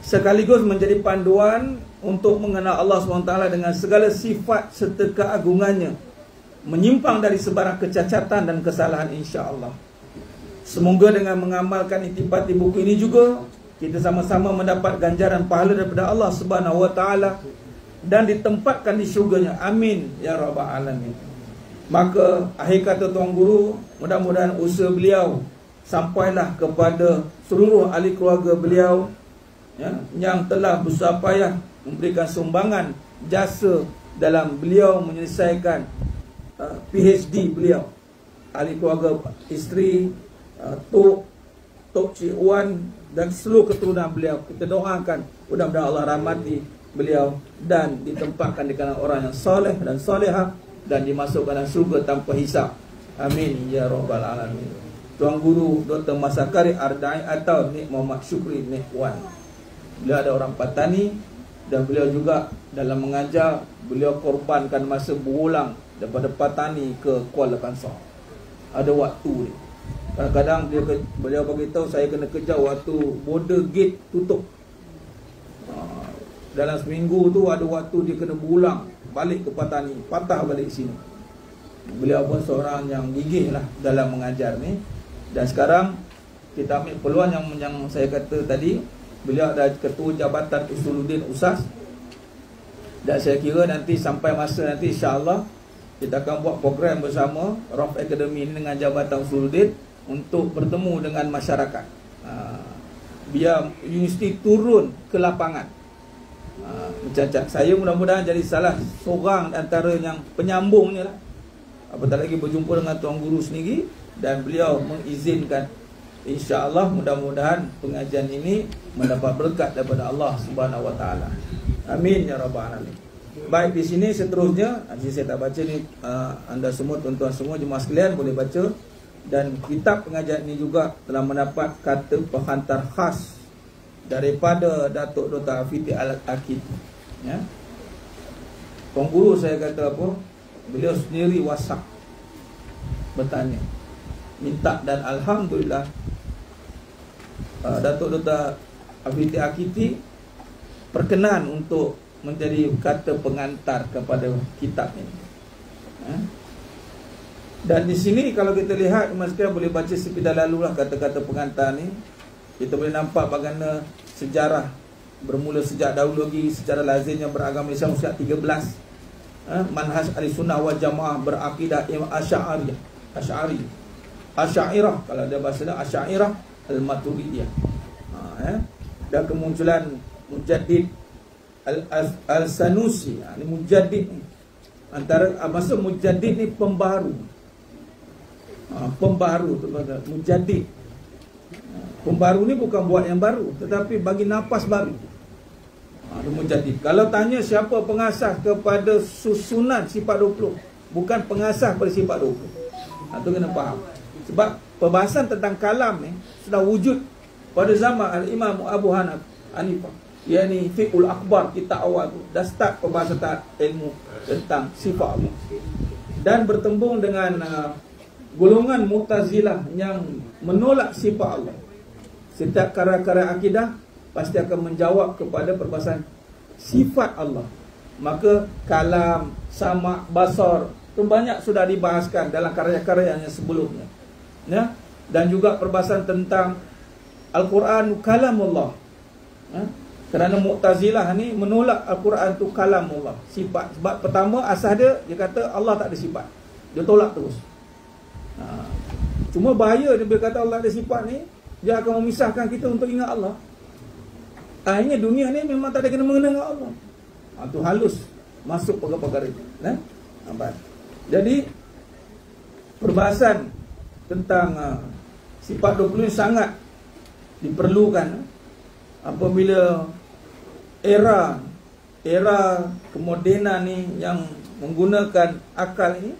sekaligus menjadi panduan untuk mengenal Allah SWT dengan segala sifat serta keagungannya, menyimpang dari sebarang kecacatan dan kesalahan, insya-Allah. Semoga dengan mengamalkan intipati buku ini juga kita sama-sama mendapat ganjaran pahala daripada Allah Subhanahu wa taala dan ditempatkan di syurganya. Amin ya rabbal alamin. Maka akhir kata Tuan Guru, mudah-mudahan usaha beliau sampailah kepada seluruh ahli keluarga beliau yang telah bersusah payah memberikan sumbangan jasa dalam beliau menyelesaikan PhD beliau, ahli keluarga isteri, Tok Cik Wan dan seluruh keturunan beliau. Kita doakan mudah-mudahan Allah rahmati beliau dan ditempatkan di kalangan orang yang soleh dan solehah dan dimasukkan dalam syurga tanpa hisab. Amin ya rabbal alamin. Tuan Guru Dr. Masakari Ardai atau Nik Muhammad Syukri Nik Wan, beliau ada orang Patani dan beliau juga dalam mengajar beliau korbankan masa berulang daripada Patani ke Kuala Kangsar. Ada waktu dia. Kadang-kadang beliau beritahu saya kena kejar waktu border gate tutup. Dalam seminggu tu ada waktu dia kena berulang balik ke Patani, patah balik sini. Beliau pun seorang yang gigih lah dalam mengajar ni. Dan sekarang kita ambil peluang yang saya kata tadi, beliau ada ketua Jabatan Usuluddin USAS. Dan saya kira nanti sampai masa nanti insya-Allah kita akan buat program bersama Rough Academy ini dengan Jabatan Usuluddin untuk bertemu dengan masyarakat. Biar universiti turun ke lapangan. Macam saya mudah-mudahan jadi salah seorang antara yang penyambungnya lah. Apatah lagi berjumpa dengan Tuan Guru sendiri dan beliau mengizinkan, insya-Allah mudah-mudahan pengajian ini mendapat berkat daripada Allah Subhanahu Wa Taala. Amin ya rabbal alamin. Baik, di sini seterusnya, nanti saya tak baca ni, anda semua, tuan-tuan semua, jemaah sekalian boleh baca. Dan kitab pengajian ini juga telah mendapat kata penghantar khas daripada Datuk Dr. Afiti Al-Akid. Ya. Tuan Guru saya kata apa? Beliau sendiri WhatsApp bertanya, minta, dan alhamdulillah Datuk Dr. Afiti Akiti perkenan untuk menjadi kata pengantar kepada kitab ini. Dan di sini kalau kita lihat, Mas Kira boleh baca sepintas lalu lah kata-kata pengantar ni. Kita boleh nampak bagaimana sejarah bermula sejak dahulu lagi, sejarah lazimnya beragama Islam usia 13. Manhaj Ahlussunnah wal Jamaah berakidah Asy'ariyah, kalau ada bahasa Asy'ariyah Al-Maturidiyah. Dan kemunculan Mujaddid Al-Sanusi. Ini Mujaddid ni. Antara maksud Mujaddid ni pembaharu. Pembaharu tu Mujaddid. Pembaharu ni bukan buat yang baru, tetapi bagi nafas baru. Mujaddid. Kalau tanya siapa pengasas kepada susunan sifat 20, bukan pengasas pada sifat 20. Itu kena faham. Sebab perbahasan tentang kalam ni sudah wujud pada zaman Al-Imam Abu Hanifah. Yang Fiqhul Akbar, kitab awal tu dah start perbahasan ilmu tentang sifat Allah. Dan bertembung dengan golongan Mu'tazilah yang menolak sifat Allah. Setiap karya-karya akidah pasti akan menjawab kepada perbahasan sifat Allah. Maka kalam, sama', basar itu banyak sudah dibahaskan dalam karya-karya yang sebelumnya. Ya? Dan juga perbahasan tentang Al-Quran kalamullah. Kerana Mu'tazilah ni menolak Al-Quran tu kalamullah, sifat. Sebab pertama asas dia kata Allah tak ada sifat. Dia tolak terus. Cuma bahaya dia bila kata Allah ada sifat ni, dia akan memisahkan kita untuk ingat Allah. Akhirnya dunia ni memang tak ada kena mengena dengan Allah. Itu halus masuk perkara-perkara itu. Jadi perbahasan tentang sifat 20 sangat diperlukan apabila era kemodenan ni yang menggunakan akal ini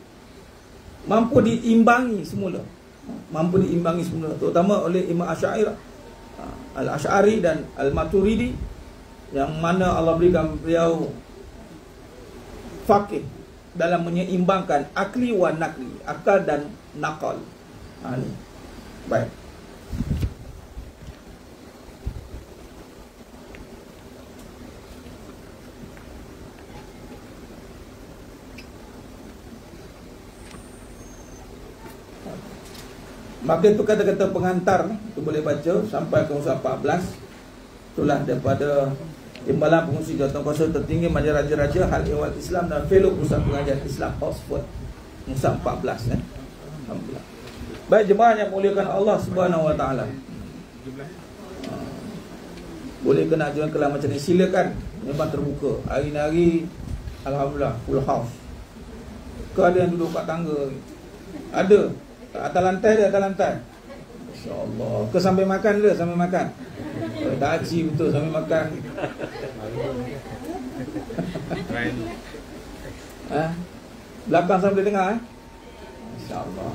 mampu diimbangi semula, terutama oleh Imam Asy'ariyah, Al-Asy'ari dan Al-Maturidi, yang mana Allah berikan beliau faqih dalam menyeimbangkan akli wa nakli, akal dan nakal. Ini baik. Maka itu kata-kata pengantar itu boleh baca sampai ke mushaf 14. Itulah daripada Timbalan Pengurusi Jawatankuasa Tertinggi Majlis Raja-Raja Hal Ehwal Islam dan Fellow Pusat Pengajian Islam Oxford, mushaf 14. Alhamdulillah. Baik jemaah yang muliakan Allah Subhanahu Wa Taala. Boleh kena ajuan kelam macam ni, silakan. Memang terbuka. Hari-hari alhamdulillah full house. Ke ada yang duduk kat tangga? Ada. Atas lantai dia, atas lantai. InsyaAllah. Ke sampai makan dia, sampai makan. Tak haji betul sampai makan. Belakang sampai tengah InsyaAllah.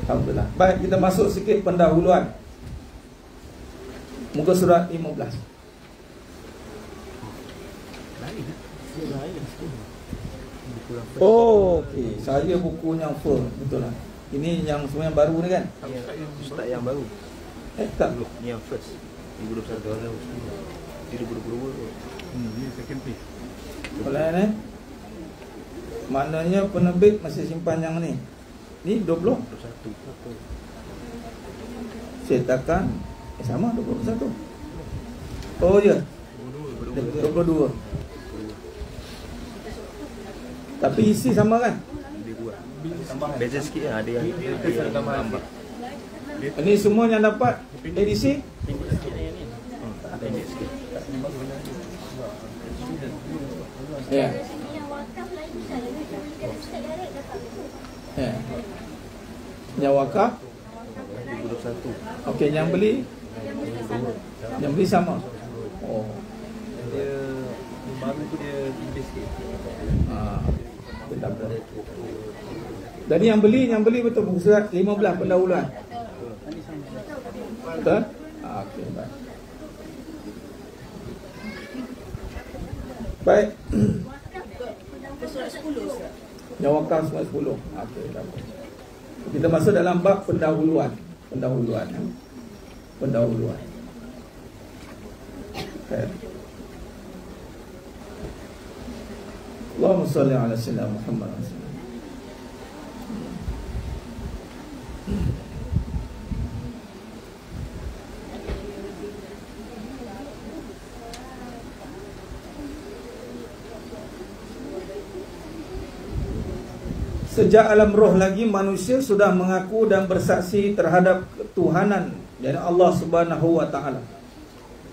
Alhamdulillah. Baik, kita masuk sikit pendahuluan. Muka surat 15. buku yang first. Oh, okey. Saya buku yang full, betul lah. Ini yang semua yang baru ni kan? Ustaz yang baru. Tak. Ni yang first. 2021 2022. Ni second page. Boleh ni? Maknanya penerbit masih simpan yang ni. Ni 20. 21. Cetakan sama 21. Oh ya. 22. Tapi isi sama kan? Beza sikit lah, ada yang tambah. Ini semua yang dapat edisi? Pendek sikit. Ya. Ya. Yang wakaf? 2021. Okey, yang beli? Yang beli sama. Oh. Dia baru tu dia tipis sikit. Tak apa. Jadi yang beli betul buku surat 15 pendahuluan. Betul? Okey, baik. Baik. Surat 10 Ustaz. Yang wakaf surat 10. Okey, tak apa. Kita masuk dalam bab pendahuluan. Pendahuluan. Okay. Allahumma salli ala sayyidina Muhammad. Sejak alam roh lagi manusia sudah mengaku dan bersaksi terhadap ketuhanan dari Allah Subhanahu wa taala.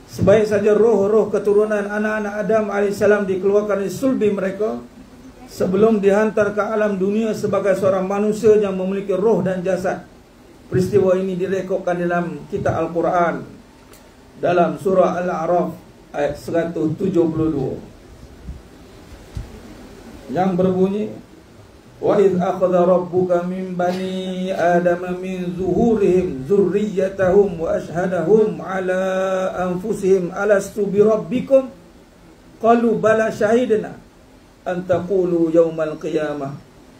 Sebaik saja roh-roh keturunan anak-anak Adam AS dikeluarkan dari sulbi mereka sebelum dihantar ke alam dunia sebagai seorang manusia yang memiliki roh dan jasad. Peristiwa ini direkodkan dalam kitab Al-Quran dalam surah Al-A'raf ayat 172 yang berbunyi, wa idh akhadha rabbuka min bani adama min zuhurihim zurriyyatahum wa ashhadahum ala anfusihim alastu bi rabbikum qalu bala syahidna an taqulu yaumal qiyamah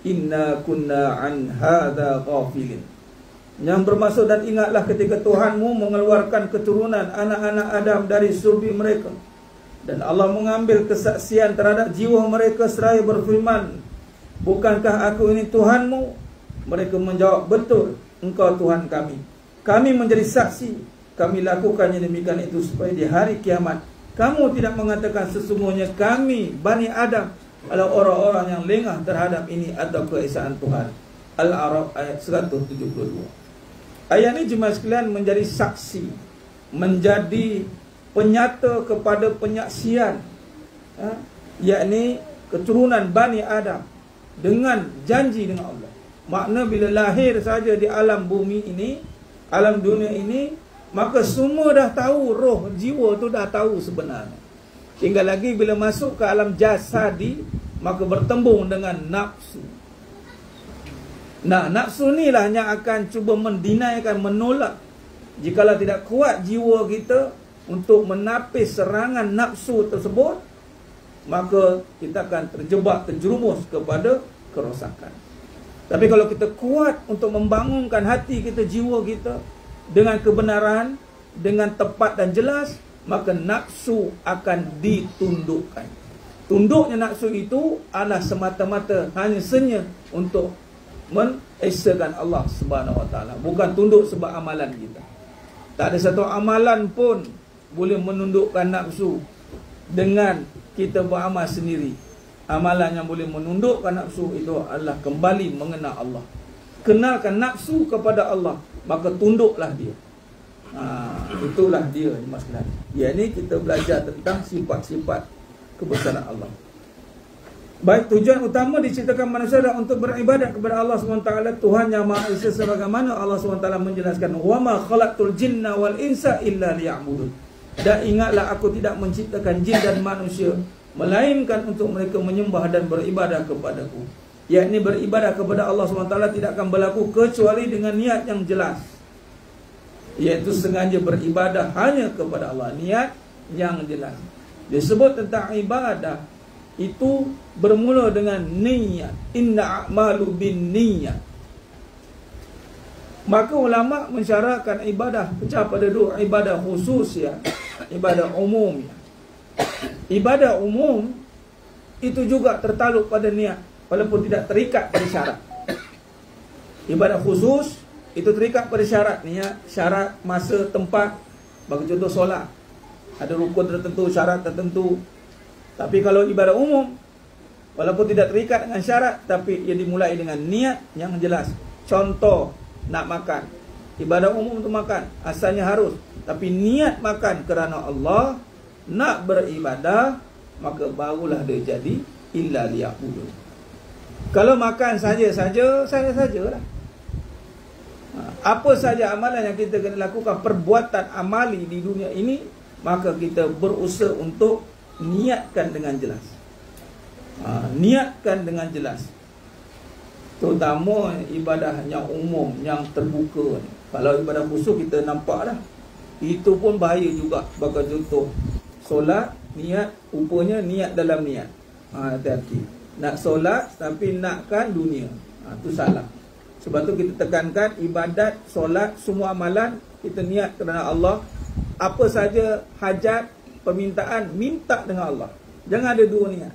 inna kunna an hadha ghafilin. Yang bermaksud, dan ingatlah ketika Tuhanmu mengeluarkan keturunan anak-anak Adam dari sulbi mereka dan Allah mengambil kesaksian terhadap jiwa mereka seraya berfirman, bukankah aku ini Tuhanmu? Mereka menjawab, betul, engkau Tuhan kami. Kami menjadi saksi. Kami lakukannya demikian itu supaya di hari kiamat kamu tidak mengatakan sesungguhnya kami Bani Adam adalah orang-orang yang lengah terhadap ini atau keesaan Tuhan. Al-A'raf ayat 172. Ayat ini jemaah sekalian menjadi saksi, menjadi penyata kepada penyaksian, yakni keturunan Bani Adam dengan janji dengan Allah. Makna bila lahir saja di alam bumi ini, alam dunia ini, maka semua dah tahu, roh, jiwa tu dah tahu sebenarnya. Tinggal lagi bila masuk ke alam jasadi, maka bertembung dengan nafsu. Nah, nafsu ni lah yang akan cuba mendinaikan, menolak. Jikalau tidak kuat jiwa kita untuk menapis serangan nafsu tersebut, maka kita akan terjebak, terjerumus kepada kerosakan. Tapi kalau kita kuat untuk membangunkan hati kita, jiwa kita dengan kebenaran, dengan tepat dan jelas, maka nafsu akan ditundukkan. Tunduknya nafsu itu adalah semata-mata hanya senya untuk mengesakan Allah Subhanahu wa taala, bukan tunduk sebab amalan kita. Tak ada satu amalan pun boleh menundukkan nafsu dengan kita beramal sendiri. Amalan yang boleh menundukkan nafsu itu adalah kembali mengenal Allah. Kenalkan nafsu kepada Allah, maka tunduklah dia. Itulah dia, Mas Kelan. Ya, ini kita belajar tentang sifat-sifat kebesaran Allah. Baik, tujuan utama diciptakan manusia adalah untuk beribadat kepada Allah SWT, Tuhan yang Maha Esa, sebagaimana Allah SWT menjelaskan, wa ma khalaqtul jinna wal insa illa liya'budun. Dan ingatlah, aku tidak menciptakan jin dan manusia melainkan untuk mereka menyembah dan beribadah kepadaku. Yakni beribadah kepada Allah SWT tidak akan berlaku kecuali dengan niat yang jelas, iaitu sengaja beribadah hanya kepada Allah. Niat yang jelas. Disebut tentang ibadah, itu bermula dengan niat. Inna a'malu bin niat. Maka ulama mensyaratkan ibadah pecah pada dua, ibadah khusus ya, ibadah umum ya. Ibadah umum itu juga tertaluk pada niat walaupun tidak terikat pada syarat. Ibadah khusus itu terikat pada syarat niat, syarat masa, tempat. Bagi contoh solat, ada rukun tertentu, syarat tertentu. Tapi kalau ibadah umum, walaupun tidak terikat dengan syarat, tapi ia dimulai dengan niat yang jelas. Contoh, nak makan, ibadah umum untuk makan asalnya harus, tapi niat makan kerana Allah, nak beribadah, maka barulah dia jadi illa liya'budun. Kalau makan saja-sajalah. Apa saja amalan yang kita kena lakukan, perbuatan amali di dunia ini, maka kita berusaha untuk niatkan dengan jelas. Niatkan dengan jelas. Terutama ibadah yang umum, yang terbuka. Kalau ibadah khusus kita nampak dah, itu pun bahaya juga. Bagi contoh solat, niat, rupanya niat dalam niat. Hati-hati. Nak solat tapi nakkan dunia, itu salah. Sebab tu kita tekankan ibadat, solat, semua amalan kita niat kerana Allah. Apa saja hajat, permintaan, minta dengan Allah. Jangan ada dua niat.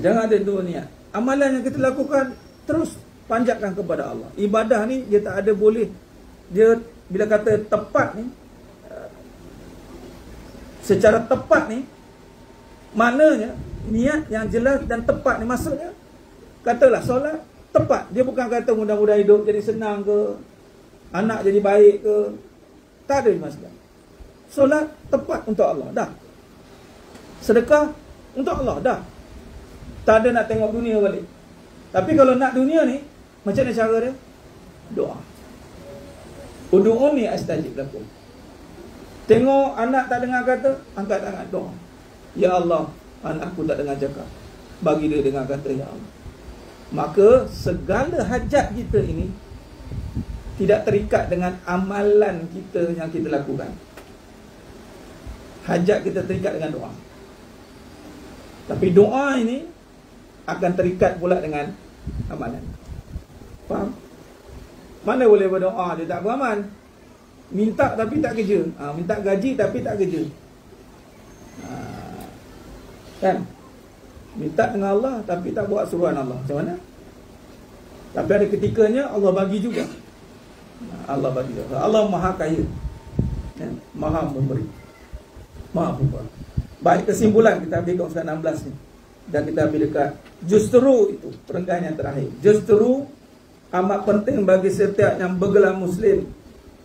Jangan ada dua niat. Amalan yang kita lakukan terus panjatkan kepada Allah. Ibadah ni dia tak ada boleh, dia bila kata tepat ni, secara tepat ni, maknanya niat yang jelas dan tepat ni, maksudnya katalah solat tepat. Dia bukan kata mudah-mudahan hidup jadi senang ke, anak jadi baik ke. Tak ada masalah. Solat tepat untuk Allah, dah. Sedekah untuk Allah, dah. Tak ada nak tengok dunia balik. Tapi kalau nak dunia ni, macam mana cara dia? Doa. Ud'uni astajib lakum. Tengok anak tak dengar kata, angkat tangan doa. Ya Allah, anakku tak dengar cakap, bagi dia dengar kata ya Allah. Maka segala hajat kita ini tidak terikat dengan amalan kita yang kita lakukan. Hajat kita terikat dengan doa. Tapi doa ini akan terikat pula dengan amalan. Faham? Mana boleh berdoa dia tak beramal? Minta tapi tak kerja. Minta gaji tapi tak kerja. Kan? Minta dengan Allah tapi tak buat suruhan Allah. Macam mana? Tapi ada ketikanya Allah bagi juga. Allah bagi juga. Allah Maha Kaya, Maha Memberi, Maha Pemurah. Baik, kesimpulan kita ambil kat 16 ni. Dan kita ambil dekat justru itu perenggan yang terakhir. Justru amat penting bagi setiap yang bergelar Muslim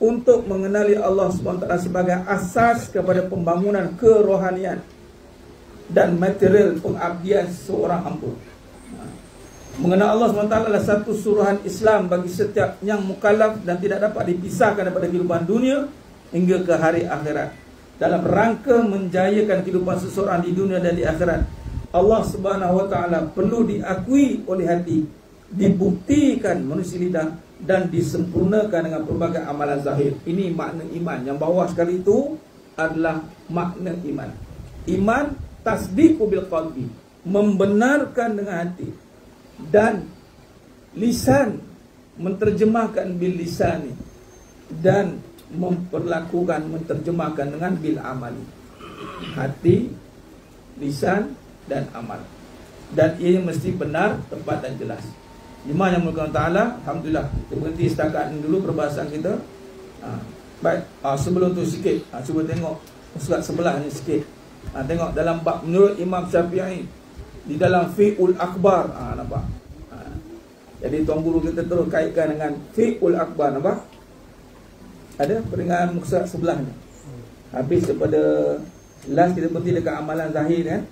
untuk mengenali Allah SWT sebagai asas kepada pembangunan kerohanian dan material pengabdian seorang hamba. Mengenal Allah SWT adalah satu suruhan Islam bagi setiap yang mukallaf dan tidak dapat dipisahkan daripada kehidupan dunia hingga ke hari akhirat. Dalam rangka menjayakan kehidupan seseorang di dunia dan di akhirat, Allah Subhanahu Wa Taala perlu diakui oleh hati, dibuktikan manusia lidah, dan disempurnakan dengan pelbagai amalan zahir. Ini makna iman. Yang bawah sekali itu adalah makna iman. Iman tasdiqu bil qalbi, membenarkan dengan hati, dan lisan menterjemahkan bil lisani, dan menterjemahkan dengan bil amali. Hati, lisan dan amal. Dan ia mesti benar, tepat dan jelas. Jemaah yang mulia Ta'ala, alhamdulillah, kita berhenti setakat ini dulu perbahasan kita. Baik, sebelum tu sikit, cuba tengok surat sebelah ni sikit. Tengok dalam bab menurut Imam Syafi'i di dalam Fiqhul Akbar. Nampak? Jadi tuan guru kita terus kaitkan dengan Fiqhul Akbar. Nampak? Ada peringatan muka sebelah ni. Habis daripada last kita berhenti dekat amalan zahir kan.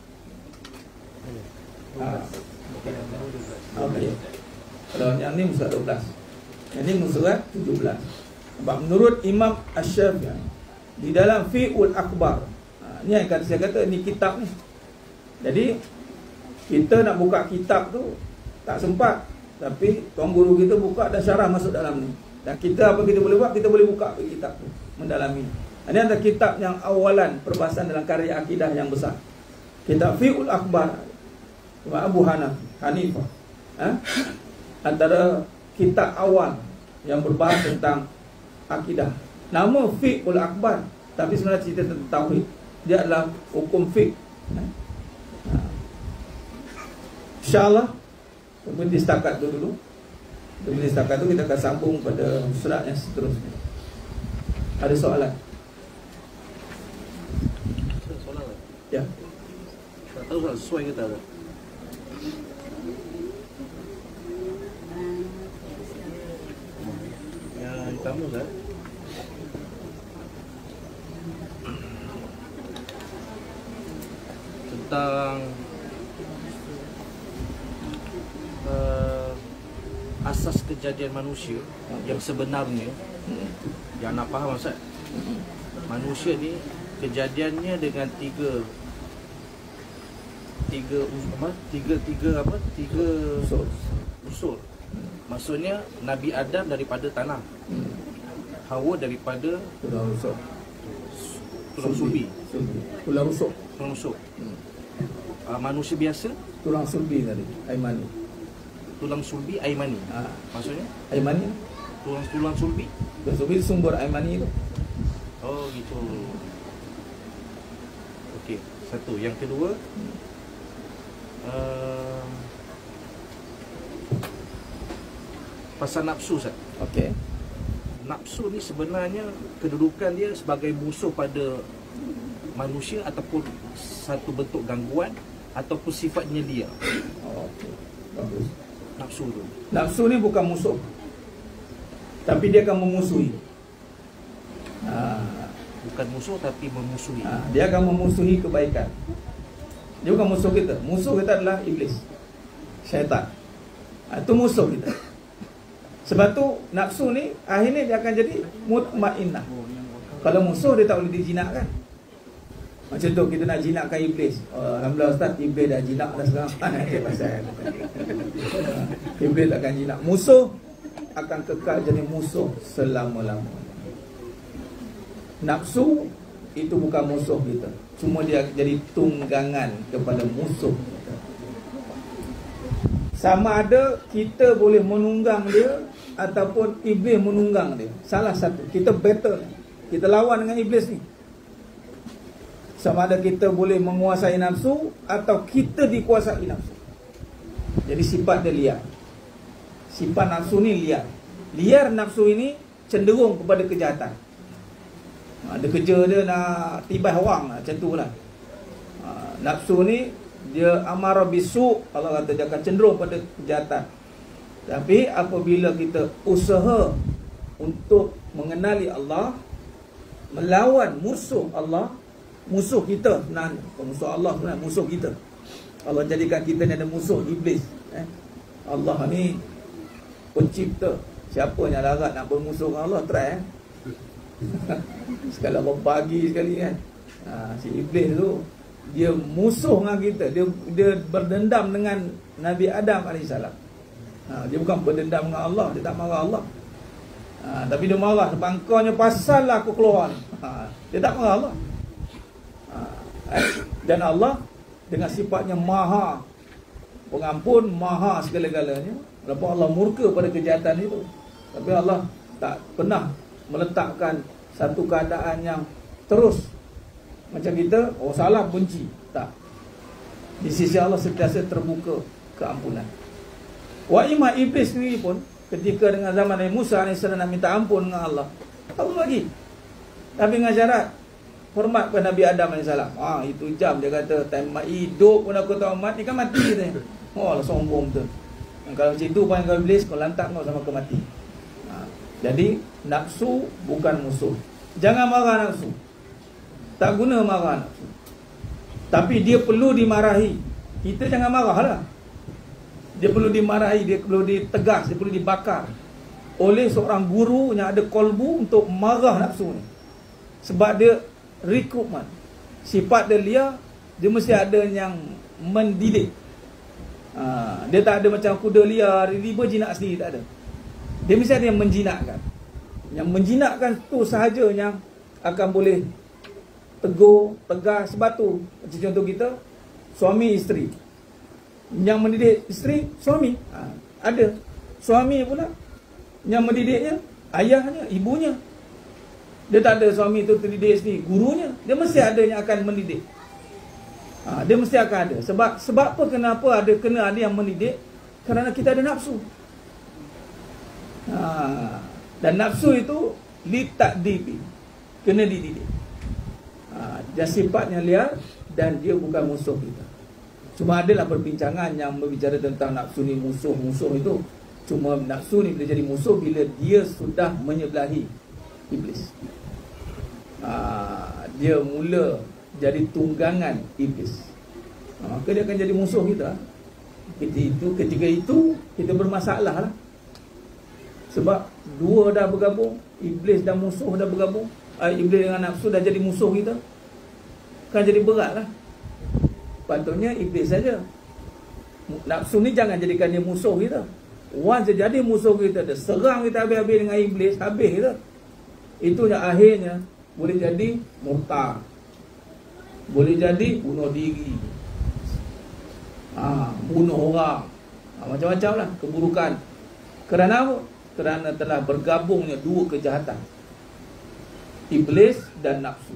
Okay. Kalau yang ni muka 12, yang ni muka 17. Sebab menurut Imam Asy-Syafi'i di dalam Fiqhul Akbar, ni yang saya kata ni kitab ni. Jadi kita nak buka kitab tu tak sempat, tapi tuan guru kita buka dan syarah masuk dalam ni. Dan kita apa kita boleh buat? Kita boleh buka kitab tu, mendalami. Ini adalah kitab yang awalan perbahasan dalam karya akidah yang besar. Kitab Fiqhul Akbar Abu Hanifah, antara kitab awal yang berbahas tentang akidah. Nama Fiqhul Akbar, tapi sebenarnya cerita tentang tauhid. Dia adalah hukum fiqh. InsyaAllah berhenti setakat tu dulu. Berhenti setakat tu kita akan sambung pada surat yang seterusnya. Ada soalan? Soalan tak? Ya. Tak tahu tak sesuai ke tak? Yang pertama Ustaz, tentang asas kejadian manusia yang sebenarnya. Yang nak faham Ustaz, manusia ni kejadiannya dengan tiga unsur. Maksudnya Nabi Adam daripada tanah, Hawa daripada tulang sulbi. Tulang rusuk. Manusia biasa Tulang sulbi tadi, Aimani. tulang sulbi air mani. Maksudnya Aimani, tulang sulbi. tulang sulbi sumber Aimani tu. Oh gitu. Okey, satu. Yang kedua, pasal nafsu Ustaz. Okey. Nafsu ni sebenarnya kedudukan dia sebagai musuh pada manusia ataupun satu bentuk gangguan ataupun sifatnya dia. Oh, okey. Bagus. Nafsu tu. Nafsu ni bukan musuh, tapi dia akan memusuhi. Bukan musuh tapi memusuhi. Dia akan memusuhi kebaikan. Dia bukan musuh kita. Musuh kita adalah iblis, syaitan. Itu musuh kita. Sebab tu nafsu ni akhirnya dia akan jadi mutmainnah. Kalau musuh dia tak boleh dijinakkan. Macam tu kita nak jinakkan iblis. Alhamdulillah Ustaz, iblis dah jinak dah sekarang. Iblis takkan jinak. Musuh akan kekal jadi musuh selama-lamanya. Nafsu itu bukan musuh kita, cuma dia jadi tunggangan kepada musuh kita. Sama ada kita boleh menunggang dia ataupun iblis menunggang dia. Salah satu. Kita battle, kita lawan dengan iblis ni. Sama ada kita boleh menguasai nafsu atau kita dikuasai nafsu. Jadi sifat dia liar. Sifat nafsu ni liar. Liar nafsu ini cenderung kepada kejahatan. Ada kerja dia nak tibah orang, macam tu lah. Nafsu ni dia amarah bisu, Allah kata dia akan cenderung pada kejahatan. Tapi apabila kita usaha untuk mengenali Allah, melawan musuh Allah, musuh kita sebenarnya, musuh Allah sebenarnya, musuh kita. Allah jadikan kita ni ada musuh, iblis. Allah ni pencipta. Siapa yang larat nak bermusuh dengan Allah, try sekali Allah bagi sekali kan. Si iblis tu dia musuh dengan kita. Dia berdendam dengan Nabi Adam AS. Dia bukan berdendam dengan Allah. Dia tak marah Allah. Tapi dia marah sebab engkau nya pasal lah aku keluar ni. Dia tak marah Allah. Dan Allah dengan sifatnya maha pengampun, maha segala-galanya. Lepas Allah murka pada kejahatan itu, tapi Allah tak pernah meletakkan satu keadaan yang terus macam kita, oh salah benci. Tak. Di sisi Allah sentiasa terbuka keampunan. Wa ima iblis sendiri pun ketika dengan zaman Nabi Musa AS nak minta ampun dengan Allah, tak lagi. Tapi dengan syarat hormat kepada Nabi Adam AS. Itu jam dia kata, time hidup pun aku tak hormat, ni kan mati kita. Oh lah sombong tu. Kalau macam itu pun kau iblis, kau lantak kau sama ke mati. Jadi nafsu bukan musuh. Jangan marah nafsu. Tak guna marah nafsu. Tapi dia perlu dimarahi. Kita jangan marahlah. Dia perlu dimarahi, dia perlu ditegas, dia perlu dibakar oleh seorang guru yang ada kolbu untuk marah nafsu ni. Sebab dia rekrutmen. Sifat dia liar, dia mesti ada yang mendidik. Dia tak ada macam kuda liar, dia berjinak sendiri, tak ada. Dia mesti ada yang menjinakkan. Yang menjinakkan tu sahaja yang akan boleh tegur, tegas. Sebab tu macam contoh kita, suami isteri. Yang mendidik isteri suami, ada. Suami pula yang mendidiknya ayahnya, ibunya. Dia tak ada suami tu terdidik sendiri, gurunya. Dia mesti ada yang akan mendidik. Dia mesti akan ada. Sebab apa, kenapa kena ada yang mendidik? Kerana kita ada nafsu. Dan nafsu itu litakdibi, kena dididik. Dia sifatnya liar dan dia bukan musuh kita. Cuma adalah perbincangan yang berbicara tentang nafsu ni musuh-musuh itu. Cuma nafsu ni boleh jadi musuh bila dia sudah menyebelahi iblis. Dia mula jadi tunggangan iblis. Maka dia akan jadi musuh kita. Ketika itu kita bermasalah lah. Sebab dua dah bergabung, iblis dan musuh dah bergabung. Iblis dengan nafsu dah jadi musuh kita. Kan jadi berat lah. Patutnya iblis saja. Nafsu ni jangan jadikan dia musuh kita. Once dia jadi musuh kita, dia serang kita habis-habis dengan iblis, habis kita. Itu yang akhirnya boleh jadi murtad, boleh jadi bunuh diri, bunuh orang, macam-macam lah keburukan. Kerana apa? Kerana telah bergabungnya dua kejahatan, iblis dan nafsu.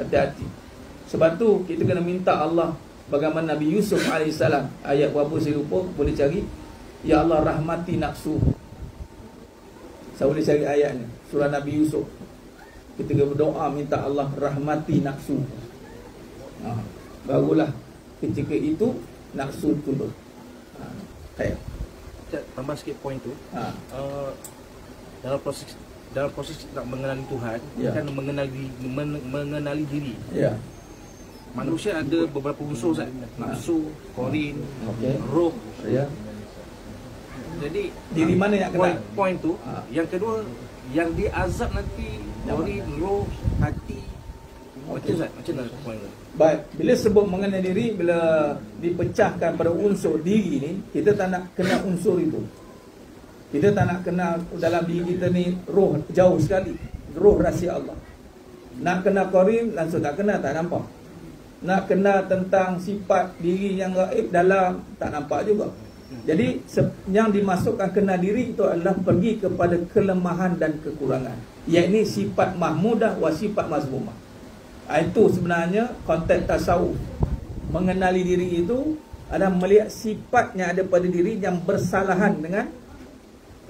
Hati-hati. Sebab tu kita kena minta Allah, bagaimana Nabi Yusuf AS, ayat berapa saya lupa, boleh cari. Ya Allah, rahmati nafsu. Saya boleh cari ayatnya, surah Nabi Yusuf. Ketika berdoa minta Allah rahmati nafsu, barulah ketika itu nafsu turun. Tambah sikit poin tu. Dalam proses nak mengenali Tuhan, kan mengenali diri. Ya. Manusia ada beberapa unsur, nafsu, korin, roh. Ya. Jadi diri mana yang kena? Poin tu. Yang kedua, yang diazab nanti korin, roh, hati. Macam mana poin tu? Baik, bila sebut mengenai diri, bila dipecahkan pada unsur diri ni, kita tak nak kena unsur itu. Kita tak nak kenal dalam diri kita ni roh, jauh sekali. Roh rahsia Allah. Nak kenal qarin, langsung tak kenal, tak nampak. Nak kenal tentang sifat diri yang gaib dalam, tak nampak juga. Jadi yang dimasukkan kenal diri itu adalah pergi kepada kelemahan dan kekurangan, yakni sifat mahmudah wa sifat mazmumah. Itu sebenarnya konteks tasawuf. Mengenali diri itu adalah melihat sifat yang ada pada diri yang bersalahan dengan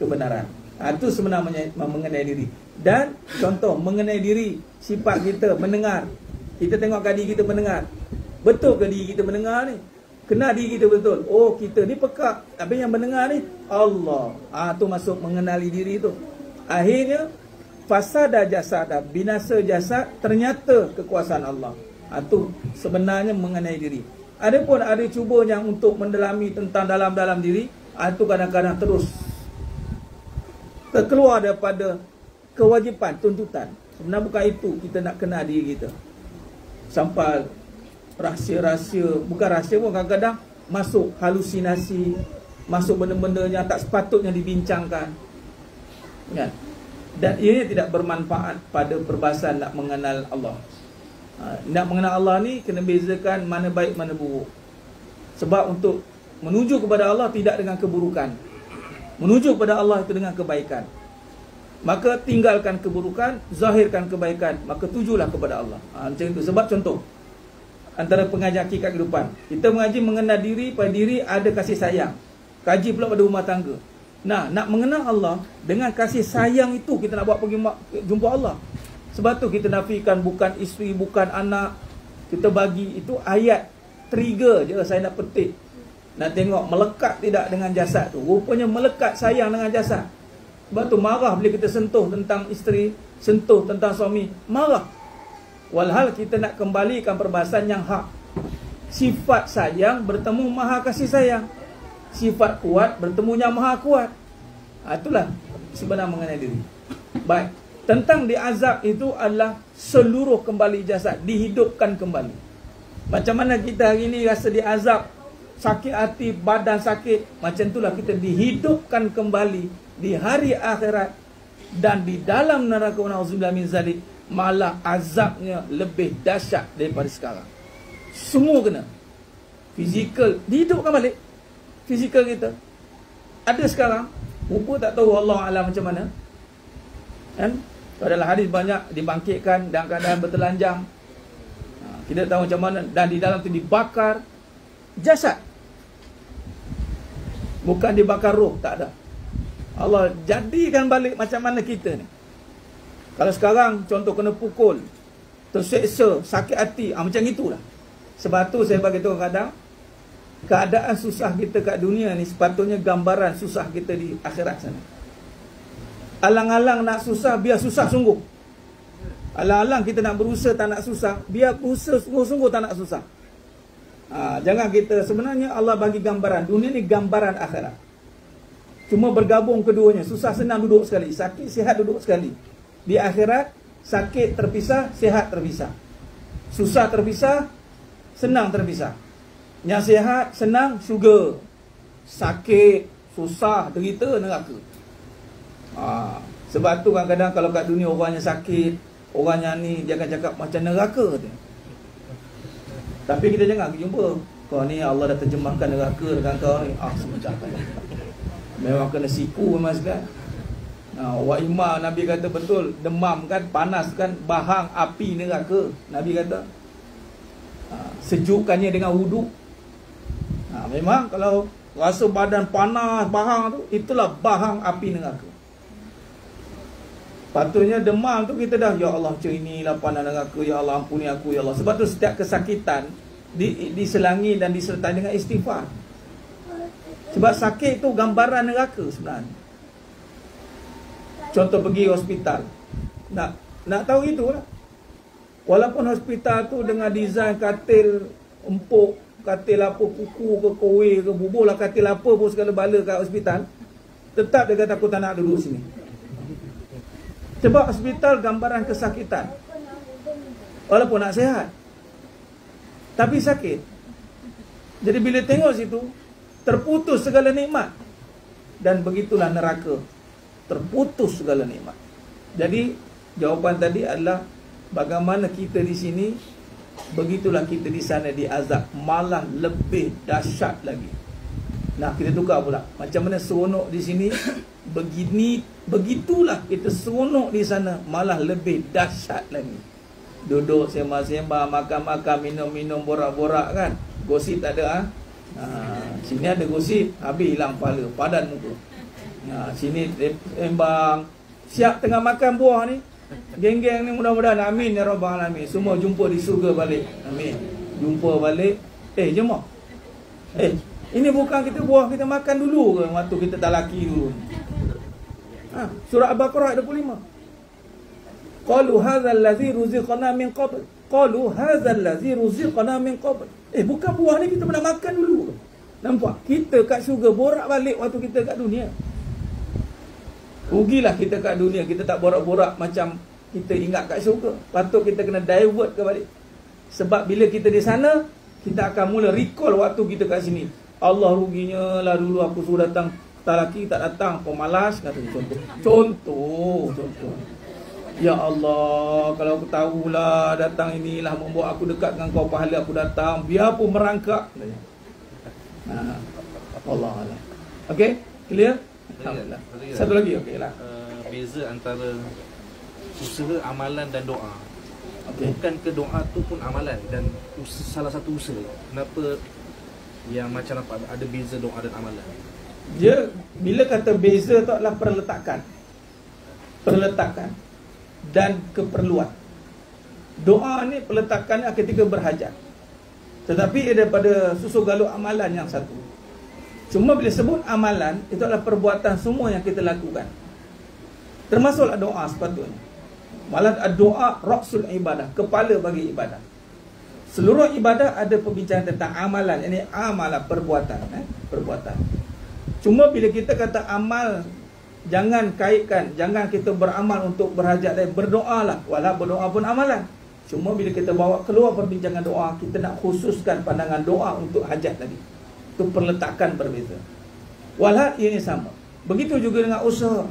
kebenaran. Itu sebenarnya mengenai diri. Dan contoh mengenai diri, sifat kita mendengar. Kita tengok diri kita mendengar. Betul ke diri kita mendengar ni? Kenal diri kita betul. Oh, kita ni pekak. Tapi yang mendengar ni Allah. Tu masuk mengenali diri tu. Akhirnya fasada jasada, binasa jasad, ternyata kekuasaan Allah. Itu sebenarnya mengenai diri. Adapun ada cuba yang untuk mendalami tentang dalam-dalam diri, itu kadang-kadang terus terkeluar daripada kewajipan, tuntutan. Sebenarnya bukan itu kita nak kenal diri kita. Sampai rahsia-rahsia, bukan rahsia pun, kadang-kadang masuk halusinasi, masuk benda-benda yang tak sepatutnya dibincangkan, kan? Dan ianya tidak bermanfaat pada perbahasan nak mengenal Allah. Nak mengenal Allah ni kena bezakan mana baik mana buruk. Sebab untuk menuju kepada Allah tidak dengan keburukan, menuju kepada Allah itu dengan kebaikan. Maka tinggalkan keburukan, zahirkan kebaikan, maka tujulah kepada Allah. Macam itu. Sebab contoh antara pengajar hakikat kehidupan, kita mengaji mengenal diri, pada diri ada kasih sayang. Kaji pula pada rumah tangga. Nah, nak mengenal Allah dengan kasih sayang itu kita nak buat pergi jumpa Allah. Sebab tu kita nafikan bukan isteri, bukan anak. Kita bagi itu ayat trigger je saya nak petik. Nak tengok melekat tidak dengan jasad tu. Rupanya melekat sayang dengan jasad. Sebab tu marah bila kita sentuh tentang isteri, sentuh tentang suami, marah. Walhal kita nak kembalikan perbahasan yang hak. Sifat sayang bertemu maha kasih sayang. Sifat kuat bertemu yang maha kuat. Itulah sebenarnya mengenai diri. Baik, tentang diazab itu adalah seluruh kembali jasad, dihidupkan kembali. Macam mana kita hari ini rasa diazab, sakit hati, badan sakit, macam itulah kita dihidupkan kembali di hari akhirat. Dan di dalam neraka, na'udzubillah min zalik, malah azabnya lebih dahsyat daripada sekarang. Semua kena. Fizikal, dihidupkan balik fizikal kita. Ada sekarang, rupa tak tahu Allah alam macam mana. Kan? Dalam hadis banyak dibangkitkan dalam keadaan bertelanjang. Kita tahu macam mana. Dan di dalam tu dibakar jasad. Bukan dibakar roh, tak ada. Allah jadikan balik macam mana kita ni. Kalau sekarang contoh kena pukul, terseksa, sakit hati, macam itulah. Sebab tu saya bagi tahu kadang keadaan susah kita kat dunia ni sepatutnya gambaran susah kita di akhirat sana. Alang-alang nak susah, biar susah sungguh. Alang-alang kita nak berusaha tak nak susah, biar berusaha sungguh-sungguh tak nak susah. Jangan kita, sebenarnya Allah bagi gambaran, dunia ni gambaran akhirat. Cuma bergabung keduanya. Susah senang duduk sekali, sakit sihat duduk sekali. Di akhirat, sakit terpisah, sihat terpisah. Susah terpisah, senang terpisah. Yang sihat, senang, syurga. Sakit, susah, derita, neraka. Sebab tu kadang-kadang kalau kat dunia orangnya sakit, orangnya ni, dia akan cakap macam neraka tu. Tapi kita jangan jumpa, kau ni Allah dah terjemahkan neraka dengan kau ni. Semacam memang kena siku memang sekali. Wa imma, Nabi kata betul, demam kan, panas kan, bahang api neraka. Nabi kata sejukkannya dengan wuduk. Memang kalau rasa badan panas, bahang tu, itulah bahang api neraka. Patutnya demam tu kita dah, ya Allah macam inilah panas neraka, ya Allah ampuni aku, ya Allah. Sebab tu setiap kesakitan diselangi dan disertai dengan istighfar. Sebab sakit tu gambaran neraka sebenarnya. Contoh pergi hospital, nak tahu itulah. Walaupun hospital tu dengan desain katil empuk, katil apa, kuku ke kowe ke bubuh lah, katil apa pun segala bala kat hospital, tetap dia kata aku tak nak duduk sini. Sebab hospital gambaran kesakitan. Walaupun nak sihat, tapi sakit. Jadi bila tengok situ, terputus segala nikmat. Dan begitulah neraka, terputus segala nikmat. Jadi jawapan tadi adalah bagaimana kita di sini, begitulah kita di sana diazab, malah lebih dahsyat lagi. Nah, kita tukar pula. Macam mana seronok di sini, begitulah kita seronok di sana, malah lebih dahsyat lagi. Duduk sembah-sembah, makan-makan, minum-minum, borak-borak kan. Gosip tak ada. Sini ada gosip, habis hilang kepala, padan muka. Sini sembang, siap tengah makan buah ni. Geng-geng ni mudah-mudahan, amin ya rabbal alamin, semua jumpa di surga balik. Amin. Jumpa balik. Jemaah, ini bukan kita buah kita makan dulu ke waktu kita tak laki dulu. Surah Al-Baqarah 25. Qalu hadzal ladzi ruziqna min qabl. Qalu hadzal ladzi ruziqna min qabl. Bukan buah ni kita pernah makan dulu. Nampak? Kita kat syurga borak balik waktu kita kat dunia. Rugilah kita kat dunia, kita tak borak-borak macam kita ingat kat syurga. Patut kita kena divert ke balik. Sebab bila kita di sana, kita akan mula recall waktu kita kat sini. Allah ruginya lah dulu aku suruh datang, tak laki tak datang, pemalas kata contoh. Ya Allah, kalau aku tahulah datang inilah membuat aku dekat dengan kau, pahala aku datang, biarpun merangkak. Allah Allah. Okey, clear? Alhamdulillah. Satu lagi, okeylah. Beza antara usaha, amalan dan doa. Okay. Bukan ke doa tu pun amalan dan salah satu usaha. Kenapa yang macam nampak ada beza doa dan amalan? Dia bila kata beza tu adalah perletakan dan keperluan. Doa ni peletakannya ketika berhajat, tetapi daripada susu galuh amalan yang satu. Cuma bila sebut amalan, itu adalah perbuatan semua yang kita lakukan, termasuklah doa sepatutnya. Malah doa rasul ibadah, kepala bagi ibadah. Seluruh ibadah ada perbincangan tentang amalan. Ini amalan, perbuatan. Perbuatan. Cuma bila kita kata amal, jangan kaitkan, jangan kita beramal untuk berhajat dan berdoalah. Walau berdoa pun amalan. Cuma bila kita bawa keluar perbincangan doa, kita nak khususkan pandangan doa untuk hajat tadi. Itu perletakan berbeza. Walau ini sama. Begitu juga dengan usaha.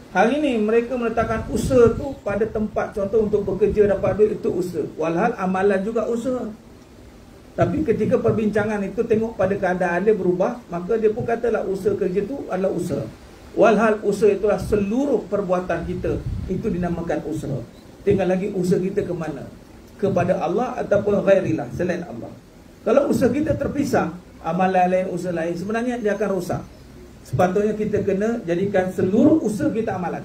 Hari ini mereka meletakkan usaha tu pada tempat, contoh untuk bekerja dapat duit, itu usaha. Walhal amalan juga usaha. Tapi ketika perbincangan itu tengok pada keadaan dia berubah, maka dia pun katalah usaha kerja itu adalah usaha. Walhal usaha itulah seluruh perbuatan kita, itu dinamakan usaha. Tinggal lagi usaha kita ke mana? Kepada Allah ataupun ghairillah, selain Allah. Kalau usaha kita terpisah, amalan lain, usaha lain, sebenarnya dia akan rosak. Sepatutnya kita kena jadikan seluruh usaha kita amalan.